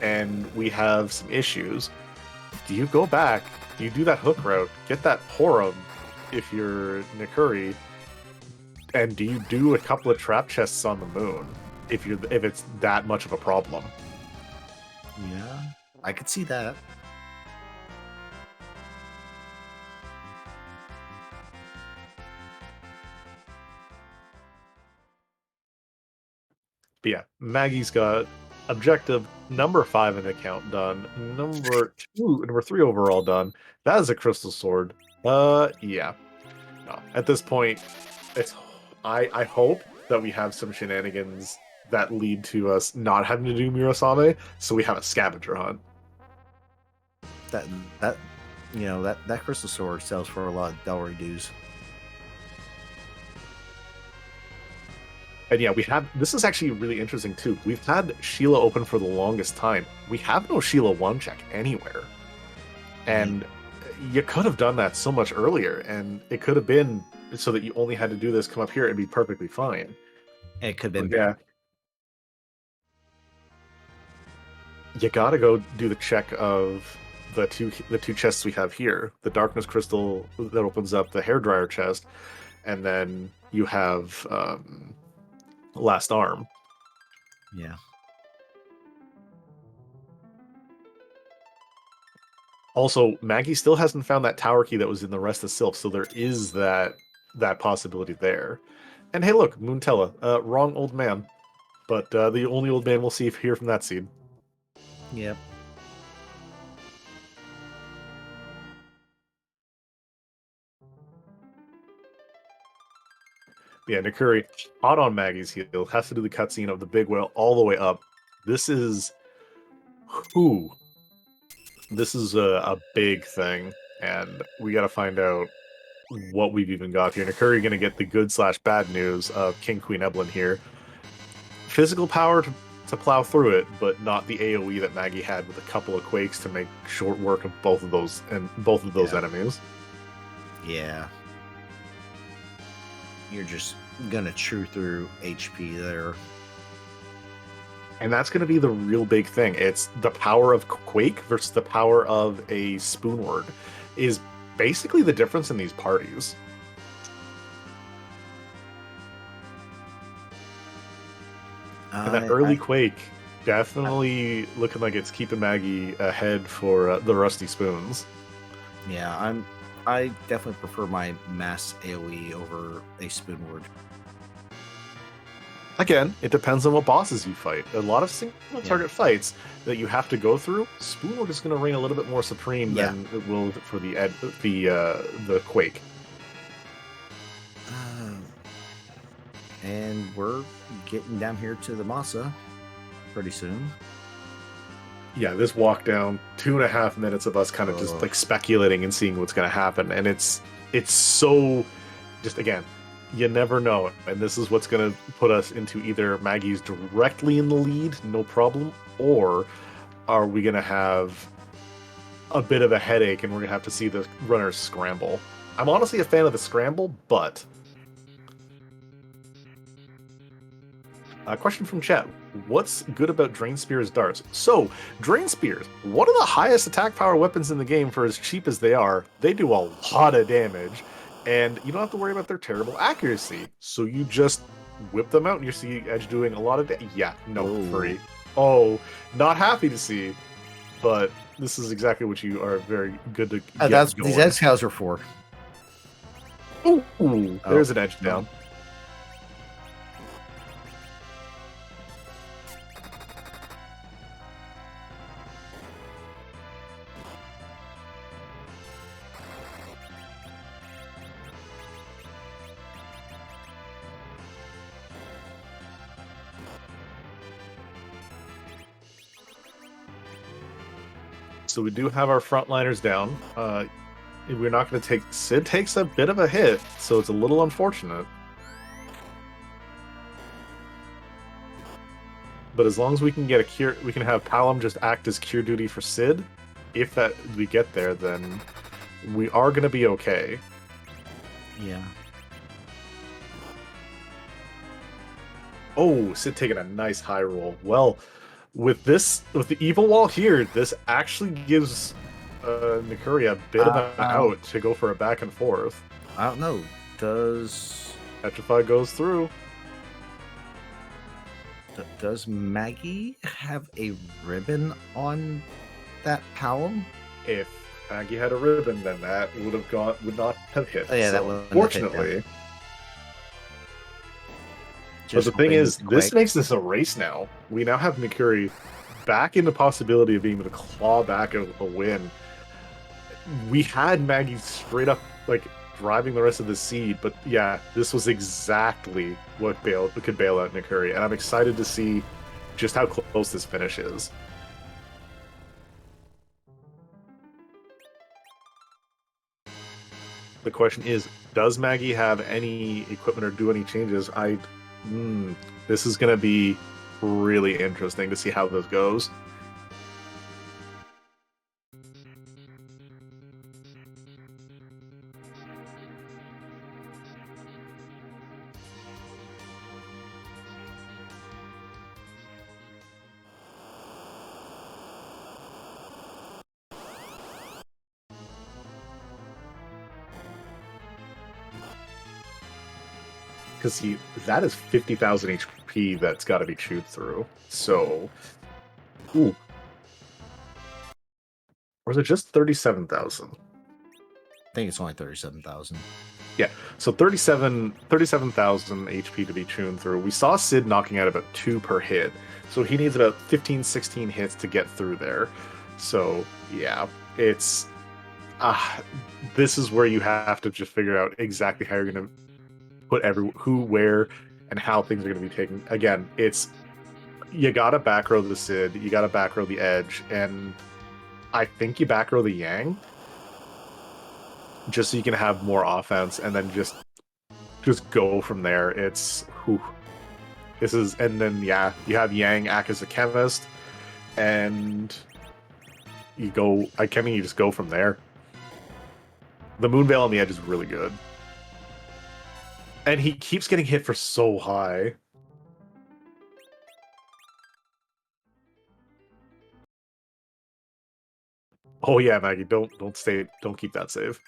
[SPEAKER 1] and we have some issues, do you go back, do you do that hook route, get that Horum if you're Nakuri, and do you do a couple of trap chests on the moon if it's that much of a problem?
[SPEAKER 2] Yeah, I could see that.
[SPEAKER 1] But yeah, Maggie's got objective number 5 in the count done. Number 3 overall done. That is a crystal sword. Yeah. No, at this point, I hope that we have some shenanigans that lead to us not having to do Mirasame, so we have a scavenger hunt.
[SPEAKER 2] That crystal sword sells for a lot of dowry dues.
[SPEAKER 1] And yeah, this is actually really interesting too. We've had Sheila open for the longest time. We have no Sheila 1 check anywhere. And you could have done that so much earlier, and it could have been so that you only had to do this, come up here, and be perfectly fine.
[SPEAKER 2] It could have been
[SPEAKER 1] you gotta go do the check of the two chests we have here. The darkness crystal that opens up the hairdryer chest, and then you have last arm.
[SPEAKER 2] Yeah.
[SPEAKER 1] Also, Maggie still hasn't found that tower key that was in the rest of Sylph, so there is that possibility there. And hey, look, Moontella, wrong old man, but the only old man we'll see here from that scene.
[SPEAKER 2] Yep.
[SPEAKER 1] Yeah, Nakuri, hot on Maggie's heel, has to do the cutscene of the big whale all the way up. This is who. This is a big thing, and we got to find out what we've even got here. Nakuri going to get the good/bad news of King Queen Eblan here. Physical power to plow through it, but not the AoE that Maggie had with a couple of quakes to make short work of both of those enemies.
[SPEAKER 2] Yeah. You're just gonna chew through HP there.
[SPEAKER 1] And that's going to be the real big thing. It's the power of Quake versus the power of a Spoonword is basically the difference in these parties. And that early Quake definitely looking like it's keeping Maggie ahead for the Rusty Spoons.
[SPEAKER 2] Yeah, I definitely prefer my mass AoE over a Spoonword.
[SPEAKER 1] Again, it depends on what bosses you fight. A lot of single target fights that you have to go through, Spoonword is going to reign a little bit more supreme than it will for the Quake.
[SPEAKER 2] And we're getting down here to the Masa pretty soon.
[SPEAKER 1] Yeah, this walk down, 2.5 minutes of us kind of just like speculating and seeing what's going to happen, and it's so just again. You never know, and this is what's going to put us into either Maggie's directly in the lead, no problem, or are we going to have a bit of a headache and we're going to have to see the runners scramble. I'm honestly a fan of the scramble, but... question from chat. What's good about Drain Spear's darts? So, Drain Spears, one of the highest attack power weapons in the game for as cheap as they are. They do a lot of damage. And you don't have to worry about their terrible accuracy. So you just whip them out and you see Edge doing a lot of free. Oh, not happy to see. But this is exactly what you are very good to get
[SPEAKER 2] that's
[SPEAKER 1] going.
[SPEAKER 2] These Edge cows are for.
[SPEAKER 1] Ooh, there's an Edge down. So we do have our frontliners down. We're not going to take... Sid takes a bit of a hit, so it's a little unfortunate. But as long as we can get a cure... We can have Palom just act as cure duty for Sid. If that we get there, then we are going to be okay.
[SPEAKER 2] Yeah.
[SPEAKER 1] Oh, Sid taking a nice high roll. Well... With the evil wall here, this actually gives Nakuri a bit of an out to go for a back and forth.
[SPEAKER 2] I don't know. Does
[SPEAKER 1] Petrify goes through?
[SPEAKER 2] Does Maggie have a ribbon on that Palom?
[SPEAKER 1] If Maggie had a ribbon, then that would not have hit.
[SPEAKER 2] Oh, yeah, that would.
[SPEAKER 1] Fortunately. But the thing is, this makes this a race now. We now have Nakuri back in the possibility of being able to claw back a win. We had Maggie straight up, like, driving the rest of the seed, but yeah, this was exactly what could bail out Nakuri, and I'm excited to see just how close this finish is. The question is, does Maggie have any equipment or do any changes? This is going to be really interesting to see how this goes. Because that is 50,000 HP that's got to be chewed through. So, ooh, or is it just 37,000?
[SPEAKER 2] I think it's only 37,000.
[SPEAKER 1] Yeah, so 37,000 HP to be chewed through. We saw Sid knocking out about 2 per hit, so he needs about 15, 16 hits to get through there. So, yeah, it's... this is where you have to just figure out exactly how you're going to put who, where, and how things are going to be taken. Again, it's... You gotta back row the Sid, you gotta back row the Edge, and I think you back row the Yang, just so you can have more offense, and then just go from there. It's whew. This is, and then yeah, you have Yang act as a chemist, and you go. You just go from there. The Moonveil on the Edge is really good, and he keeps getting hit for so high. Oh yeah, Maggie, don't keep that save.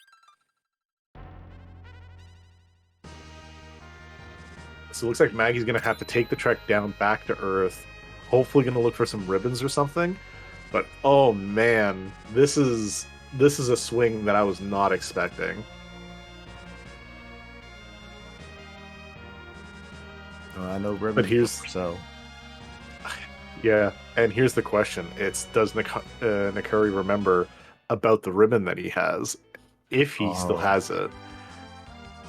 [SPEAKER 1] So it looks like Maggie's gonna have to take the trek down back to Earth. Hopefully gonna look for some ribbons or something. But oh man, this is a swing that I was not expecting.
[SPEAKER 2] I know ribbons.
[SPEAKER 1] But here's
[SPEAKER 2] so.
[SPEAKER 1] Yeah, and here's the question: It's does Nakuri remember about the ribbon that he has, if he still has it?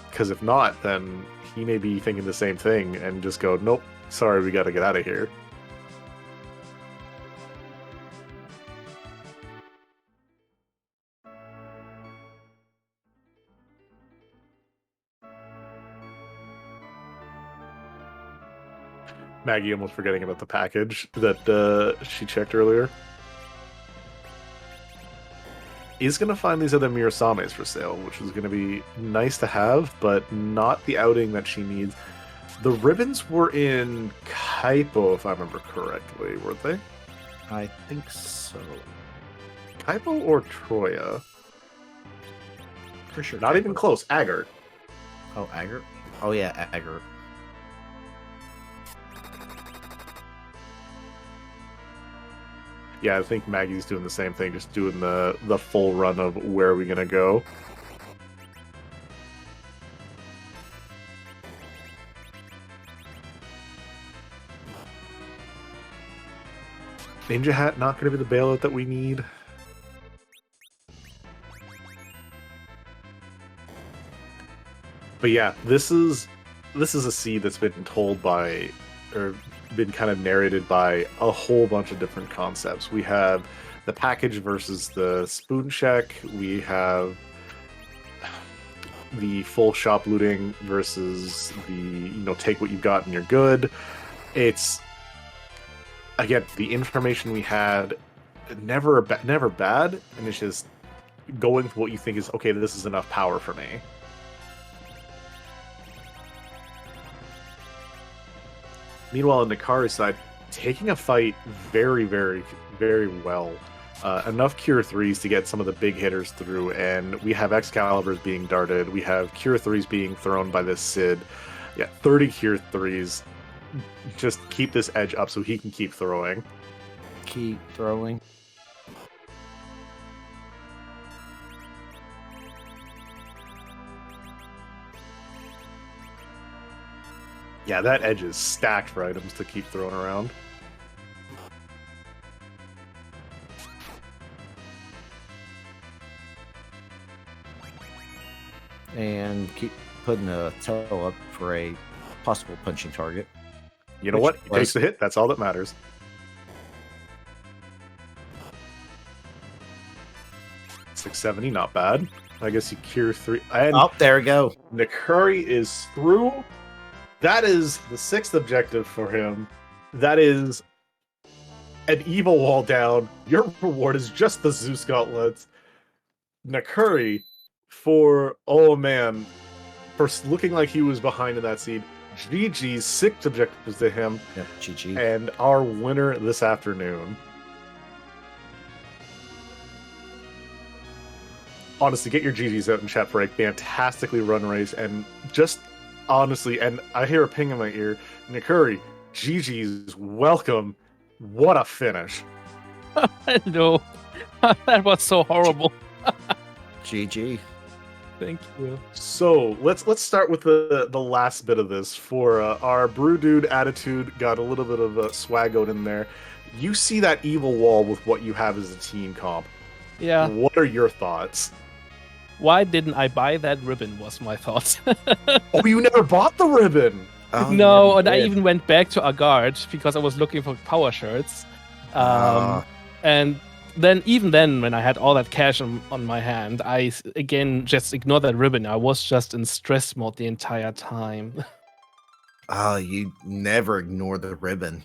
[SPEAKER 1] Because if not, then he may be thinking the same thing and just go, "Nope, sorry, we got to get out of here." Maggie almost forgetting about the package that she checked earlier. Is going to find these other Mirasames for sale, which is going to be nice to have, but not the outing that she needs. The ribbons were in Kaipo, if I remember correctly, weren't they?
[SPEAKER 2] I think so.
[SPEAKER 1] Kaipo or Troya?
[SPEAKER 2] For sure.
[SPEAKER 1] Not even close. Agart.
[SPEAKER 2] Oh, Agart? Oh, yeah, Agart.
[SPEAKER 1] Yeah, I think Maggie's doing the same thing, just doing the full run of where are we gonna go. Ninja Hat not gonna be the bailout that we need. But yeah, this is a seed that's been told by, or been kind of narrated by a whole bunch of different concepts. We have the package versus the spoon check. We have the full shop looting versus the take what you've got and you're good. It's again the information we had, never bad, and it's just going for what you think is okay. This is enough power for me. Meanwhile, on Nakari's side, taking a fight very, very, very well. Enough Cure 3s to get some of the big hitters through, and we have Excaliburs being darted. We have Cure 3s being thrown by this Sid. Yeah, 30 Cure 3s. Just keep this edge up so he can keep throwing.
[SPEAKER 2] Keep throwing.
[SPEAKER 1] Yeah, that edge is stacked for items to keep throwing around.
[SPEAKER 2] And keep putting a tail up for a possible punching target.
[SPEAKER 1] You know what? He takes the hit. That's all that matters. $670, not bad. I guess you Cure 3. And
[SPEAKER 2] oh, there we go.
[SPEAKER 1] Nakuri is through. That is the 6th objective for him. That is an evil wall down. Your reward is just the Zeus gauntlets. Nakuri, for, oh man, for looking like he was behind in that seed. GG's 6 objectives to him.
[SPEAKER 2] Yep, GG.
[SPEAKER 1] And our winner this afternoon. Honestly, get your GGs out in chat for a fantastically run race and just honestly, and I hear a ping in my ear. Nakuri, GG's, welcome. What a finish.
[SPEAKER 3] I know. That was so horrible.
[SPEAKER 2] GG.
[SPEAKER 3] Thank you.
[SPEAKER 1] So let's start with the last bit of this. For our Brew Dude attitude got a little bit of swag out in there. You see that evil wall with what you have as a team comp.
[SPEAKER 3] Yeah.
[SPEAKER 1] What are your thoughts?
[SPEAKER 3] Why didn't I buy that ribbon was my thought.
[SPEAKER 1] Oh, you never bought the ribbon.
[SPEAKER 2] Oh,
[SPEAKER 3] No,
[SPEAKER 2] yeah,
[SPEAKER 3] and I
[SPEAKER 2] did.
[SPEAKER 3] even went back to Agard because I was looking for power shirts. And then, even then, when I had all that cash on my hand, I again just ignored that ribbon. I was just in stress mode the entire time.
[SPEAKER 2] Oh, you never ignore the ribbon.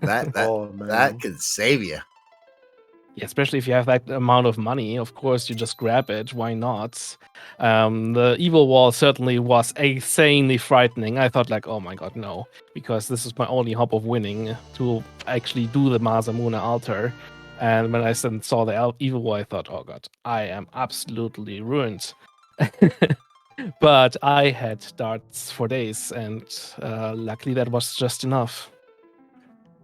[SPEAKER 2] That
[SPEAKER 1] Oh, man.
[SPEAKER 2] that could save you.
[SPEAKER 3] Yeah, especially if you have that amount of money, of course, you just grab it. Why not? The evil wall certainly was insanely frightening. I thought, like, oh my god, no, because this is my only hope of winning to actually do the Masamune altar. And when I then saw the evil wall, I thought, oh god, I am absolutely ruined. But I had darts for days, and luckily that was just enough.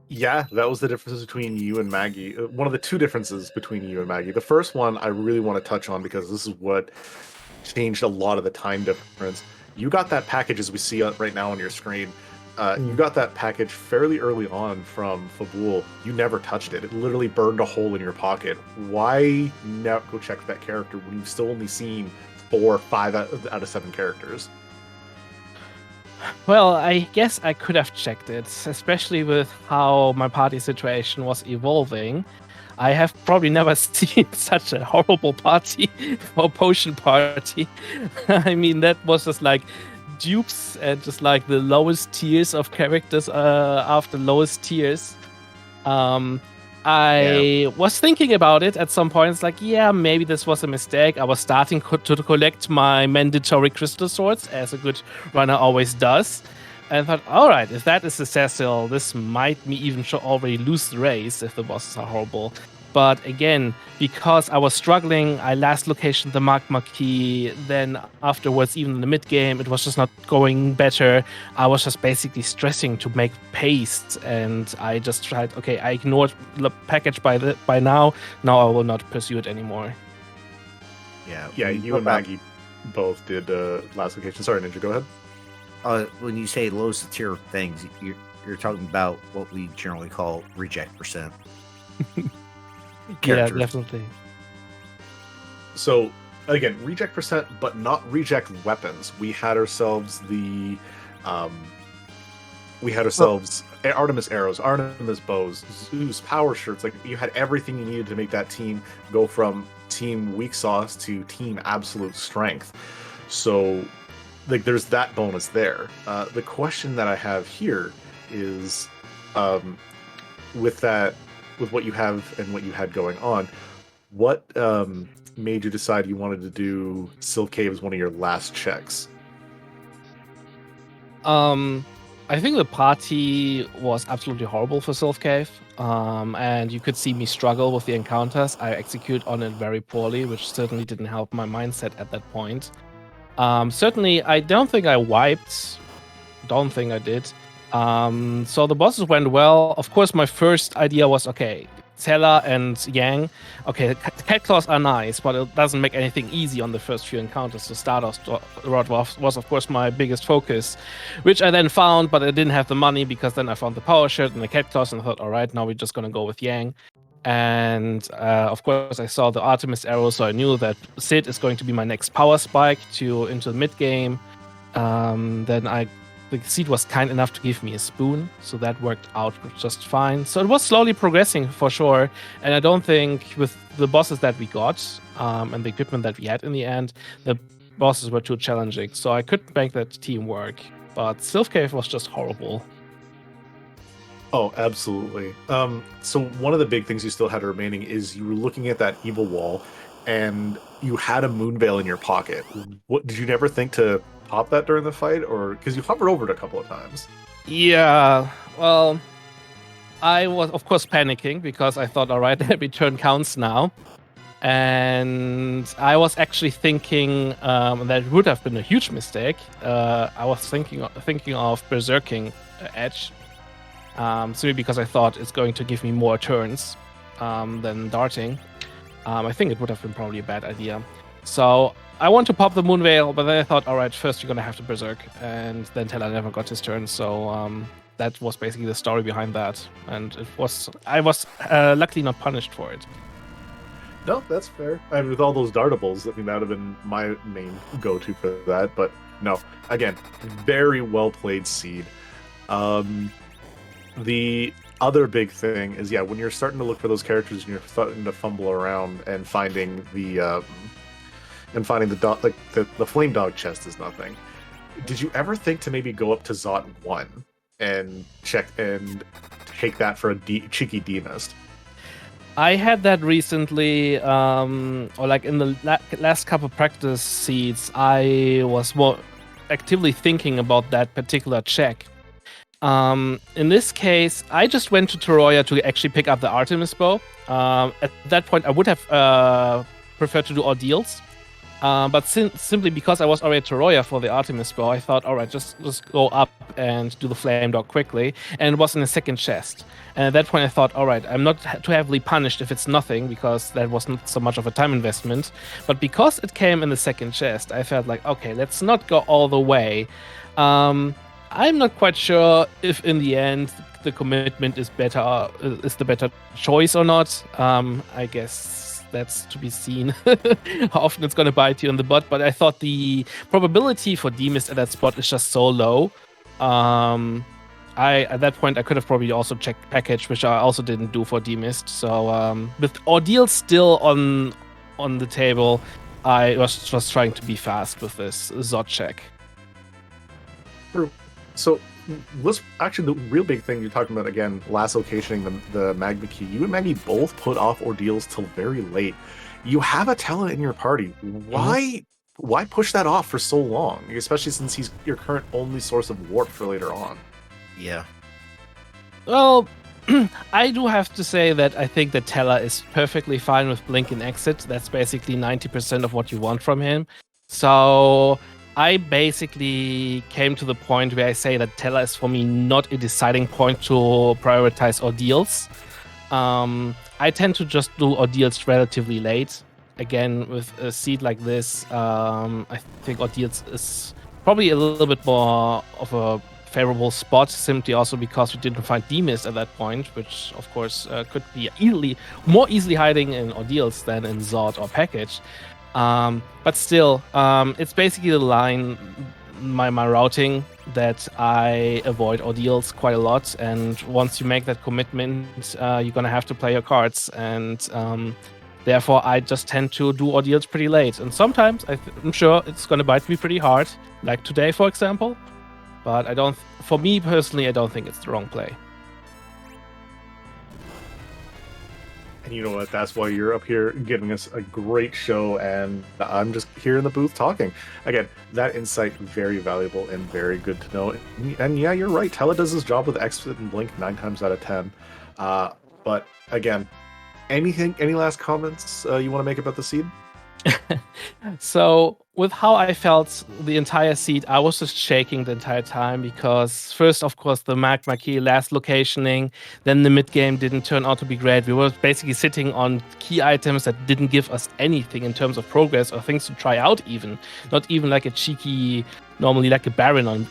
[SPEAKER 1] Yeah, that was the difference between you and Maggie. One of the two differences between you and Maggie. The first one I really want to touch on because this is what changed a lot of the time difference. You got that package as we see right now on your screen. You got that package fairly early on from Fabul. You never touched it. It literally burned a hole in your pocket. Why now go check that character when you've still only seen 4 or 5 out of 7 characters?
[SPEAKER 3] Well, I guess I could have checked it, especially with how my party situation was evolving. I have probably never seen such a horrible party or potion party. I mean, that was just like dupes and just like the lowest tiers of characters after lowest tiers. I was thinking about it at some points, like, yeah, maybe this was a mistake. I was starting to collect my mandatory crystal swords, as a good runner always does. And I thought, all right, if that is the Cecil, this might me even already lose the race if the bosses are horrible. But again, because I was struggling, I last locationed the magma key. Then afterwards, even in the mid game, it was just not going better. I was just basically stressing to make paste, and I just tried. Okay, I ignored the package by now. Now I will not pursue it anymore.
[SPEAKER 1] Yeah. You and Maggie both did last location. Sorry, Ninja, go ahead.
[SPEAKER 2] When you say lowest tier things, you're talking about what we generally call reject percent.
[SPEAKER 3] Yeah, definitely.
[SPEAKER 1] So again, reject percent, but not reject weapons. We had ourselves Artemis arrows, Artemis bows, Zeus power shirts. Like, you had everything you needed to make that team go from team weak sauce to team absolute strength. So, like, there's that bonus there. The question that I have here is, with what you have and what you had going on, what made you decide you wanted to do Sylph Cave as one of your last checks?
[SPEAKER 3] I think the party was absolutely horrible for Sylph Cave, and you could see me struggle with the encounters. I execute on it very poorly, which certainly didn't help my mindset at that point. Certainly, I don't think I wiped. Don't think I did. So the bosses went well. Of course, my first idea was, okay, Teller and Yang. Okay, the cat claws are nice, but it doesn't make anything easy on the first few encounters. So Stardust Rod was, of course, my biggest focus, which I then found, but I didn't have the money because then I found the power shirt and the cat claws, and I thought, all right, now we're just going to go with Yang. And of course, I saw the Artemis arrow, so I knew that Sid is going to be my next power spike into the mid game. Then the seed was kind enough to give me a spoon, so that worked out just fine. So it was slowly progressing for sure, and I don't think with the bosses that we got and the equipment that we had in the end, the bosses were too challenging, so I could make that team work. But Sylph Cave was just horrible.
[SPEAKER 1] Oh, absolutely. So one of the big things you still had remaining is you were looking at that evil wall, and you had a moon veil in your pocket. What did you never think to pop that during the fight, or because you hovered over it a couple of times?
[SPEAKER 3] Yeah, well, I was of course panicking because I thought, all right, every turn counts now. And I was actually thinking that it would have been a huge mistake. I was thinking of berserking Edge, simply because I thought it's going to give me more turns than darting. I think it would have been probably a bad idea. So I want to pop the Moonveil, but then I thought, all right, first you're going to have to berserk. And then Teller never got his turn. So that was basically the story behind that. And I was luckily not punished for it.
[SPEAKER 1] No, that's fair. And with all those dartables, I mean, that would have been my main go-to for that. But no, again, very well played seed. The other big thing is, yeah, when you're starting to look for those characters and you're starting to fumble around and finding the dog, like the flame dog chest is nothing. Did you ever think to maybe go up to Zot 1 and check and take that for a cheeky D-Mist?
[SPEAKER 3] I had that recently, or like in the last couple practice seeds, I was more actively thinking about that particular check. In this case, I just went to Toroya to actually pick up the Artemis bow. At that point, I would have preferred to do ordeals. But simply because I was already at Toroya for the Artemis bow, I thought, all right, just go up and do the flame dog quickly. And it was in the second chest. And at that point, I thought, all right, I'm not too heavily punished if it's nothing, because that was not so much of a time investment. But because it came in the second chest, I felt like, okay, let's not go all the way. I'm not quite sure if in the end the commitment is the better choice or not. I guess that's to be seen how often it's going to bite you in the butt. But I thought the probability for D-Mist at that spot is just so low. At that point I could have probably also checked package, which I also didn't do for D-Mist. So with ordeal still on the table, I was just trying to be fast with this Zod check.
[SPEAKER 1] So let's actually, the real big thing you're talking about, again, last locationing the magma key. You and Maggie both put off ordeals till very late. You have a talent in your party. Why push that off for so long? Especially since he's your current only source of warp for later on.
[SPEAKER 2] Yeah.
[SPEAKER 3] Well, I do have to say that I think that Teller is perfectly fine with blink and exit. That's basically 90% of what you want from him. So I basically came to the point where I say that Teller is for me not a deciding point to prioritize ordeals. I tend to just do ordeals relatively late. Again, with a seed like this, I think ordeals is probably a little bit more of a favorable spot, simply also because we didn't find D-Mist at that point, which of course could be more easily hiding in ordeals than in Zod or package. But still, it's basically the line, my routing, that I avoid ordeals quite a lot. And once you make that commitment, you're gonna have to play your cards. And therefore, I just tend to do ordeals pretty late. And sometimes I'm sure it's gonna bite me pretty hard, like today, for example. But for me personally, I don't think it's the wrong play.
[SPEAKER 1] And you know what? That's why you're up here giving us a great show, and I'm just here in the booth talking. Again, that insight, very valuable and very good to know. And yeah, you're right. Tella does his job with Exit and Blink 9 times out of 10. But again, any last comments you want to make about the seed?
[SPEAKER 3] So with how I felt the entire seed, I was just shaking the entire time, because first, of course, the magma key last locationing, then the mid game didn't turn out to be great. We were basically sitting on key items that didn't give us anything in terms of progress or things to try out, even not even like a cheeky, normally like a Baron on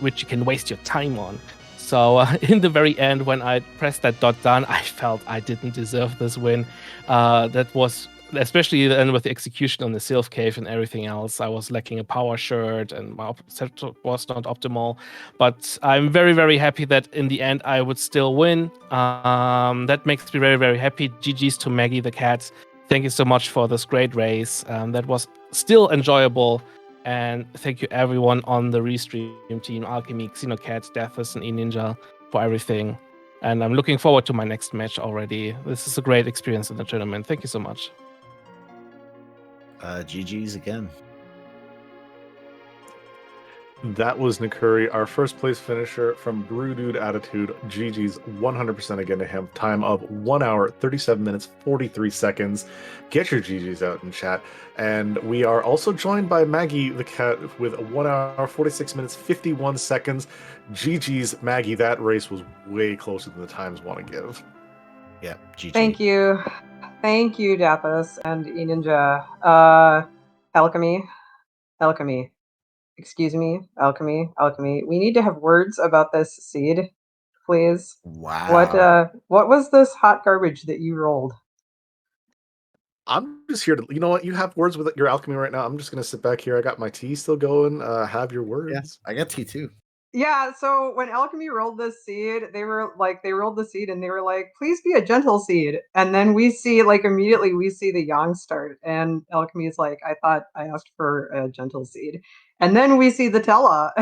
[SPEAKER 3] which you can waste your time on. So in the very end, when I pressed that dot done, I felt I didn't deserve this win. That was, especially then with the execution on the Sylph Cave and everything else, I was lacking a power shirt and my set was not optimal. But I'm very, very happy that in the end I would still win. That makes me very, very happy. GG's to MaggieTheKatt. Thank you so much for this great race. That was still enjoyable. And thank you everyone on the Restream team, Alchemy, Xenocat, Deathus, and eNinja for everything. And I'm looking forward to my next match already. This is a great experience in the tournament. Thank you so much.
[SPEAKER 2] GG's again.
[SPEAKER 1] That was Nakuri, our first place finisher from Brew Dude Attitude. GG's 100% again to him. Time of 1 hour, 37 minutes, 43 seconds. Get your GG's out in chat. And we are also joined by MaggieTheKatt with 1 hour, 46 minutes, 51 seconds. GG's, Maggie. That race was way closer than the times want to give.
[SPEAKER 2] Yeah, GG.
[SPEAKER 4] Thank you. Thank you, Dathos and eNinja. Alchemy. Excuse me, Alchemy. We need to have words about this seed, please.
[SPEAKER 2] Wow.
[SPEAKER 4] What was this hot garbage that you rolled?
[SPEAKER 1] I'm just here to, you know what? You have words with your alchemy right now. I'm just going to sit back here. I got my tea still going. Have your words.
[SPEAKER 2] Yeah, I got tea too.
[SPEAKER 4] Yeah, so when Alchemy rolled this seed, they rolled the seed and they were like, please be a gentle seed. And then we see, immediately we see the yang start. And Alchemy is like, I thought I asked for a gentle seed. And then we see the Tella.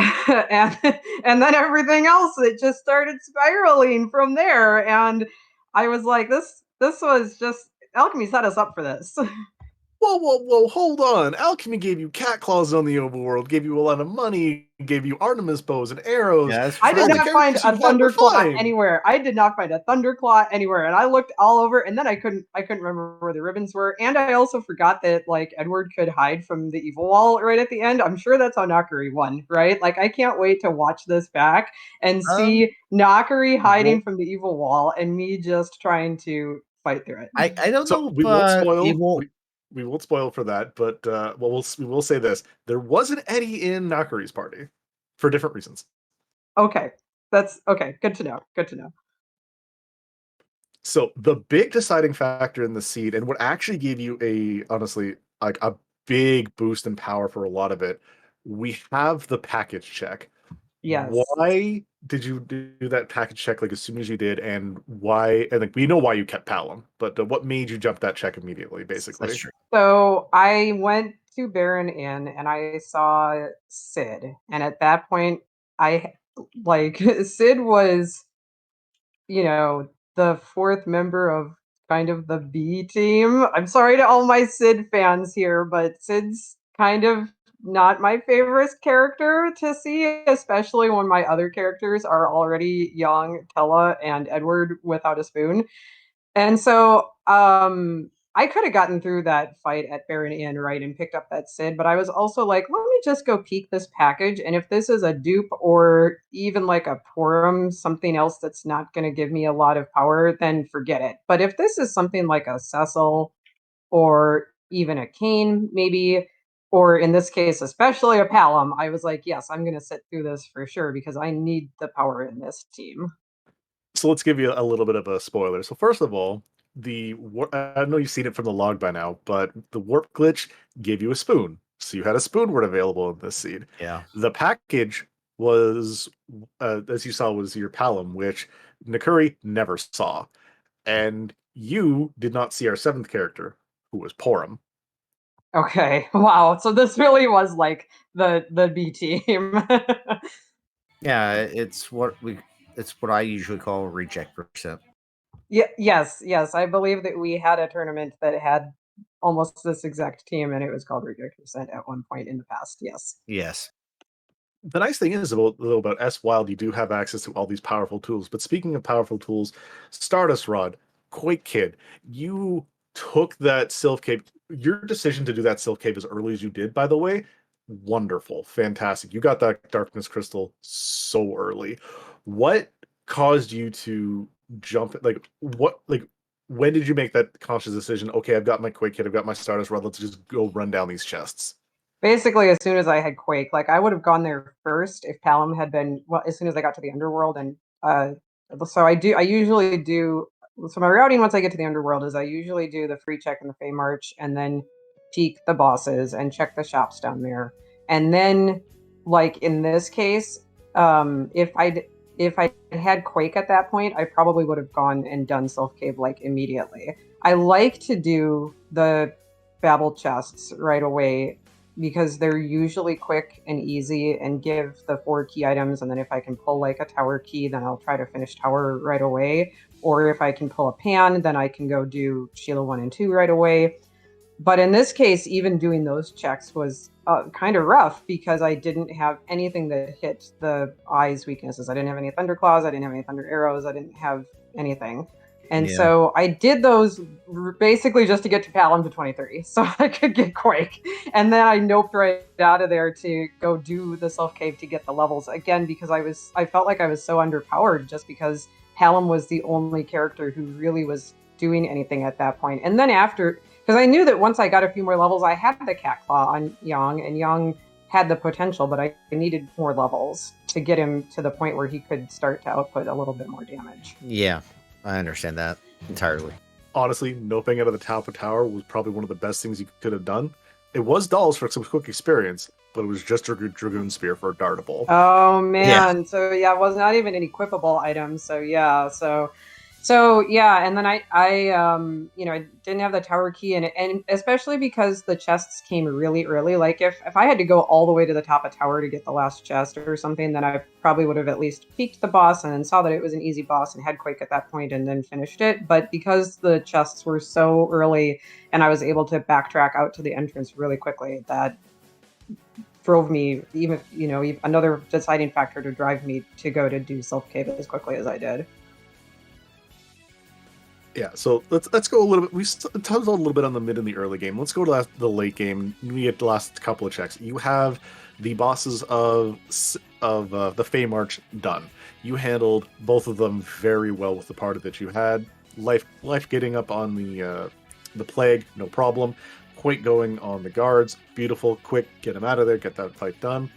[SPEAKER 4] and then everything else, it just started spiraling from there. And I was like, this was just, Alchemy set us up for this.
[SPEAKER 1] Whoa, hold on. Alchemy gave you cat claws on the overworld, gave you a lot of money, gave you Artemis bows and arrows.
[SPEAKER 2] Yeah,
[SPEAKER 4] I did not find a thunderclaw
[SPEAKER 1] fine.
[SPEAKER 4] anywhere. I did not find a thunderclaw anywhere. And I looked all over and then I couldn't remember where the ribbons were. And I also forgot that Edward could hide from the evil wall right at the end. I'm sure that's how Nakuri won, right? I can't wait to watch this back and see Nakuri hiding from the evil wall and me just trying to fight through it.
[SPEAKER 2] I don't know if
[SPEAKER 1] we won't spoil.
[SPEAKER 2] evil...
[SPEAKER 1] We won't spoil for that, but we will say this: there was an Eddie in Nakuri's party for different reasons.
[SPEAKER 4] Okay, that's okay. Good to know.
[SPEAKER 1] So the big deciding factor in the seed, and what actually gave you honestly a big boost in power for a lot of it, we have the package check.
[SPEAKER 4] Yes.
[SPEAKER 1] Why did you do that package check as soon as you did, and why? And we know why you kept Palom, but what made you jump that check immediately? Basically,
[SPEAKER 2] That's true.
[SPEAKER 4] So I went to Baron Inn and I saw Sid, and at that point, Sid was, the fourth member of kind of the B team. I'm sorry to all my Sid fans here, but Sid's kind of not my favorite character to see, especially when my other characters are already young, Tella and Edward without a spoon. And so I could have gotten through that fight at Baron Inn, right, and picked up that Sid, but I was also like, let me just go peek this package, and if this is a dupe or even a Porum, something else that's not going to give me a lot of power, then forget it. But if this is something like a Cecil or even a Kane, maybe, or in this case, especially a Palom, I was like, yes, I'm going to sit through this for sure because I need the power in this team.
[SPEAKER 1] So let's give you a little bit of a spoiler. So first of all, I know you've seen it from the log by now, but the warp glitch gave you a spoon. So you had a spoon word available in this seed.
[SPEAKER 2] Yeah.
[SPEAKER 1] The package was, as you saw, was your Palom, which Nakuri never saw. And you did not see our seventh character, who was Porum.
[SPEAKER 4] Okay. Wow. So this really was the B team.
[SPEAKER 2] Yeah, it's what I usually call reject percent.
[SPEAKER 4] Yeah, yes. I believe that we had a tournament that had almost this exact team, and it was called Reject Percent at one point in the past. Yes.
[SPEAKER 2] Yes.
[SPEAKER 1] The nice thing is about S Wild, you do have access to all these powerful tools. But speaking of powerful tools, Stardust Rod, Quake Kid, you took that Sylph Cave. Your decision to do that Sylph Cave as early as you did, by the way, wonderful, fantastic. You got that Darkness Crystal so early. What caused you to jump? When did you make that conscious decision? Okay, I've got my Quake Kid, I've got my Stardust Rod. Let's just go run down these chests.
[SPEAKER 4] Basically, as soon as I had Quake, I would have gone there first if Palom had been, well, as soon as I got to the Underworld. And so I usually do, so my routing once I get to the Underworld is I usually do the free check and the Fey March and then peek the bosses and check the shops down there. And then, in this case, if I had Quake at that point, I probably would have gone and done Sylph Cave immediately. I like to do the Babel chests right away because they're usually quick and easy and give the 4 key items. And then if I can pull a tower key, then I'll try to finish tower right away. Or if I can pull a pan, then I can go do Sheila 1 and 2 right away. But in this case, even doing those checks was kind of rough because I didn't have anything that hit the eye's weaknesses. I didn't have any thunder claws. I didn't have any thunder arrows. I didn't have anything. And so I did those basically just to get to Palom to 23 so I could get Quake. And then I noped right out of there to go do the Self Cave to get the levels again because I felt like I was so underpowered just because Palom was the only character who really was doing anything at that point. And then after, because I knew that once I got a few more levels, I had the Cat Claw on Yang, and Yang had the potential, but I needed more levels to get him to the point where he could start to output a little bit more damage.
[SPEAKER 2] Yeah, I understand that entirely.
[SPEAKER 1] Honestly, noping out of the top of tower was probably one of the best things you could have done. It was dolls for some quick experience, but it was just a Dragoon Spear for a Dartable.
[SPEAKER 4] Oh man, so yeah, it was not even an equipable item. So yeah, so yeah, and then I I didn't have the tower key, and especially because the chests came really early. Like if I had to go all the way to the top of tower to get the last chest or something, then I probably would have at least peeked the boss and then saw that it was an easy boss and had Quake at that point and then finished it. But because the chests were so early and I was able to backtrack out to the entrance really quickly, that drove me, even another deciding factor to drive me to go to do Self Cave as quickly as I did.
[SPEAKER 1] Yeah, so let's go a little bit. We touched a little bit on the mid and the early game. Let's go to the late game. We get the last couple of checks. You have the bosses of the Fey March done. You handled both of them very well with the party that you had. Life getting up on the plague, no problem. Quake going on the guards, beautiful. Quick, get him out of there. Get that fight done.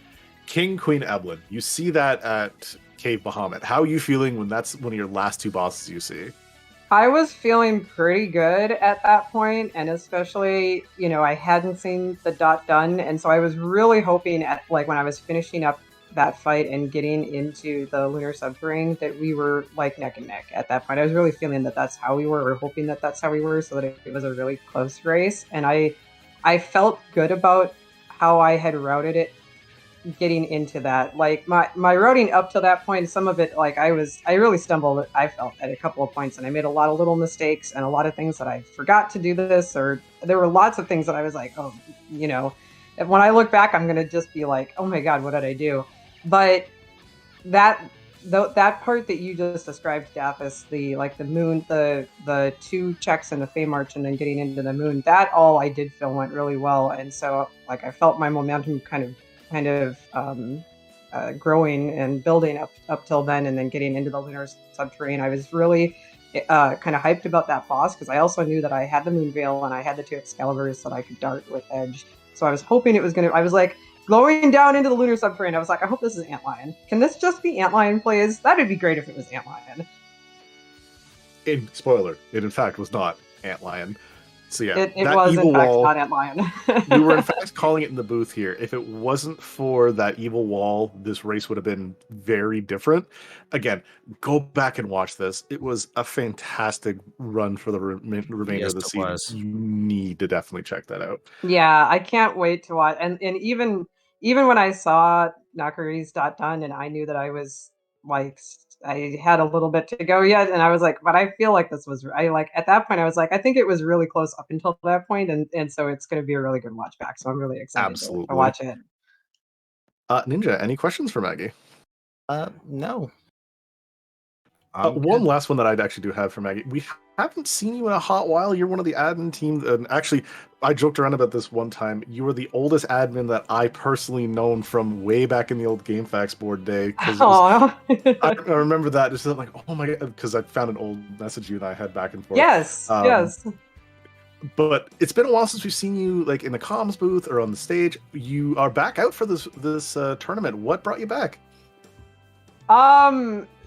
[SPEAKER 1] King Queen Eblan. You see that at Cave Bahamut. How are you feeling when that's one of your last two bosses you see?
[SPEAKER 4] I was feeling pretty good at that point, and especially, I hadn't seen the dot done, and so I was really hoping at when I was finishing up that fight and getting into the lunar subterranean that we were like neck and neck at that point. I was really feeling that that's how we were, or hoping that that's how we were, so that it was a really close race, and I felt good about how I had routed it getting into that. Like my routing up to that point, some of it I really stumbled, I felt, at a couple of points, and I made a lot of little mistakes and a lot of things that I forgot to do this, or there were lots of things that I was like, oh, when I look back, I'm gonna just be like, oh my god, what did I do? But that part that you just described, Daphis, the moon, the two checks in the Fey March and then getting into the moon, that all I did feel went really well, and so I felt my momentum kind of growing and building up till then, and then getting into the lunar subterranean. I was really kind of hyped about that boss because I also knew that I had the moon veil and I had the two Excaliburs that I could dart with edge. So I was hoping it was I was like going down into the lunar subterranean. I was like, I hope this is Antlion. Can this just be Antlion, please? That'd be great if it was Antlion.
[SPEAKER 1] Spoiler, it in fact was not Antlion. So yeah,
[SPEAKER 4] it was in fact not Antlion.
[SPEAKER 1] We were in fact calling it in the booth here. If it wasn't for that evil wall, this race would have been very different. Again, go back and watch this. It was a fantastic run for the remainder of the season. You need to definitely check that out.
[SPEAKER 4] Yeah, I can't wait to watch. And even when I saw Nakuri's dot done, and I knew that I was I had a little bit to go yet, and I was like, but I feel like this was, at that point I was like, I think it was really close up until that point, and so it's going to be a really good watch back. So I'm really excited to watch it.
[SPEAKER 1] Ninja, any questions for Maggie?
[SPEAKER 2] No.
[SPEAKER 1] One last one that I'd actually do have for Maggie. We haven't seen you in a hot while. You're one of the admin team. And actually, I joked around about this one time. You were the oldest admin that I personally known from way back in the old GameFAQs board day. I remember that. Just like, oh my god, because I found an old message you and I had back and forth.
[SPEAKER 4] Yes, yes.
[SPEAKER 1] But it's been a while since we've seen you in the comms booth or on the stage. You are back out for this tournament. What brought you back?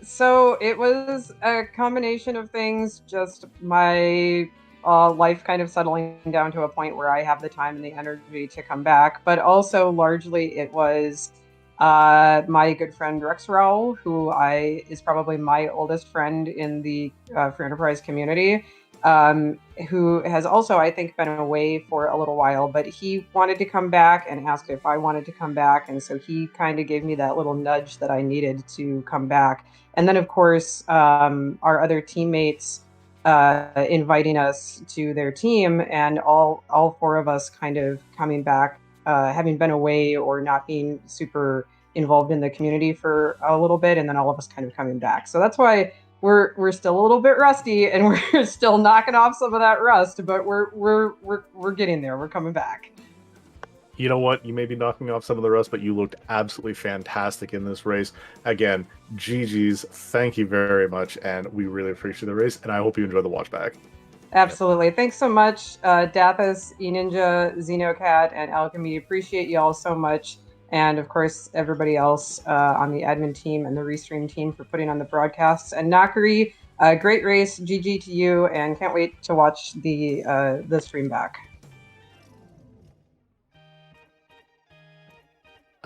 [SPEAKER 4] So it was a combination of things, just my life kind of settling down to a point where I have the time and the energy to come back, but also largely it was my good friend Rex Rowell, who is probably my oldest friend in the Free Enterprise community, who has also, I think, been away for a little while, but he wanted to come back and asked if I wanted to come back, and so he kind of gave me that little nudge that I needed to come back. And then, of course, our other teammates inviting us to their team, and all four of us kind of coming back, having been away or not being super involved in the community for a little bit, and then all of us kind of coming back. So that's why we're still a little bit rusty, and we're still knocking off some of that rust, but we're getting there. We're coming back.
[SPEAKER 1] You know what? You may be knocking off some of the rust, but you looked absolutely fantastic in this race. Again, GG's, thank you very much, and we really appreciate the race, and I hope you enjoy the watch back.
[SPEAKER 4] Absolutely. Thanks so much, Dathis, eNinja, XenoCat, and Alchemy. Appreciate you all so much. And of course, everybody else on the admin team and the Restream team for putting on the broadcasts. And Nakuri, great race. GG to you, and can't wait to watch the stream back.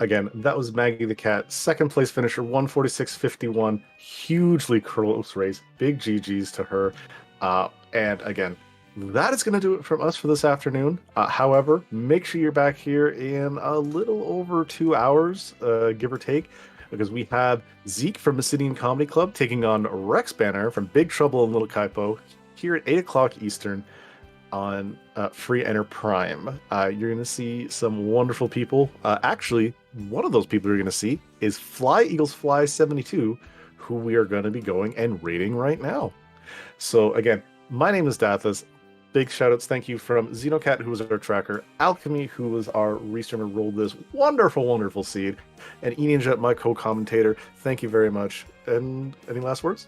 [SPEAKER 1] Again, that was MaggieTheKatt, second place finisher, 146.51. Hugely close race. Big GG's to her. And again, that is going to do it from us for this afternoon. However, make sure you're back here in a little over 2 hours, give or take, because we have Zeke from Obsidian Comedy Club taking on Rex Banner from Big Trouble in Little Kaipo here at 8 o'clock Eastern on Free Enter Prime. You're going to see some wonderful people. Actually, one of those people you're going to see is Fly Eagles Fly 72, who we are going to be going and rating right now. So again, my name is Dathis. Big shoutouts, thank you from XenoCat, who was our tracker, Alchemy, who was our restreamer, rolled this wonderful, wonderful seed, and eNinja, my co-commentator. Thank you very much. And any last words?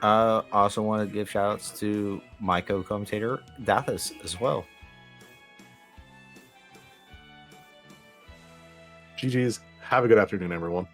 [SPEAKER 2] Also want to give shout outs to my co-commentator, Dathis, as well.
[SPEAKER 1] GG's. Have a good afternoon, everyone.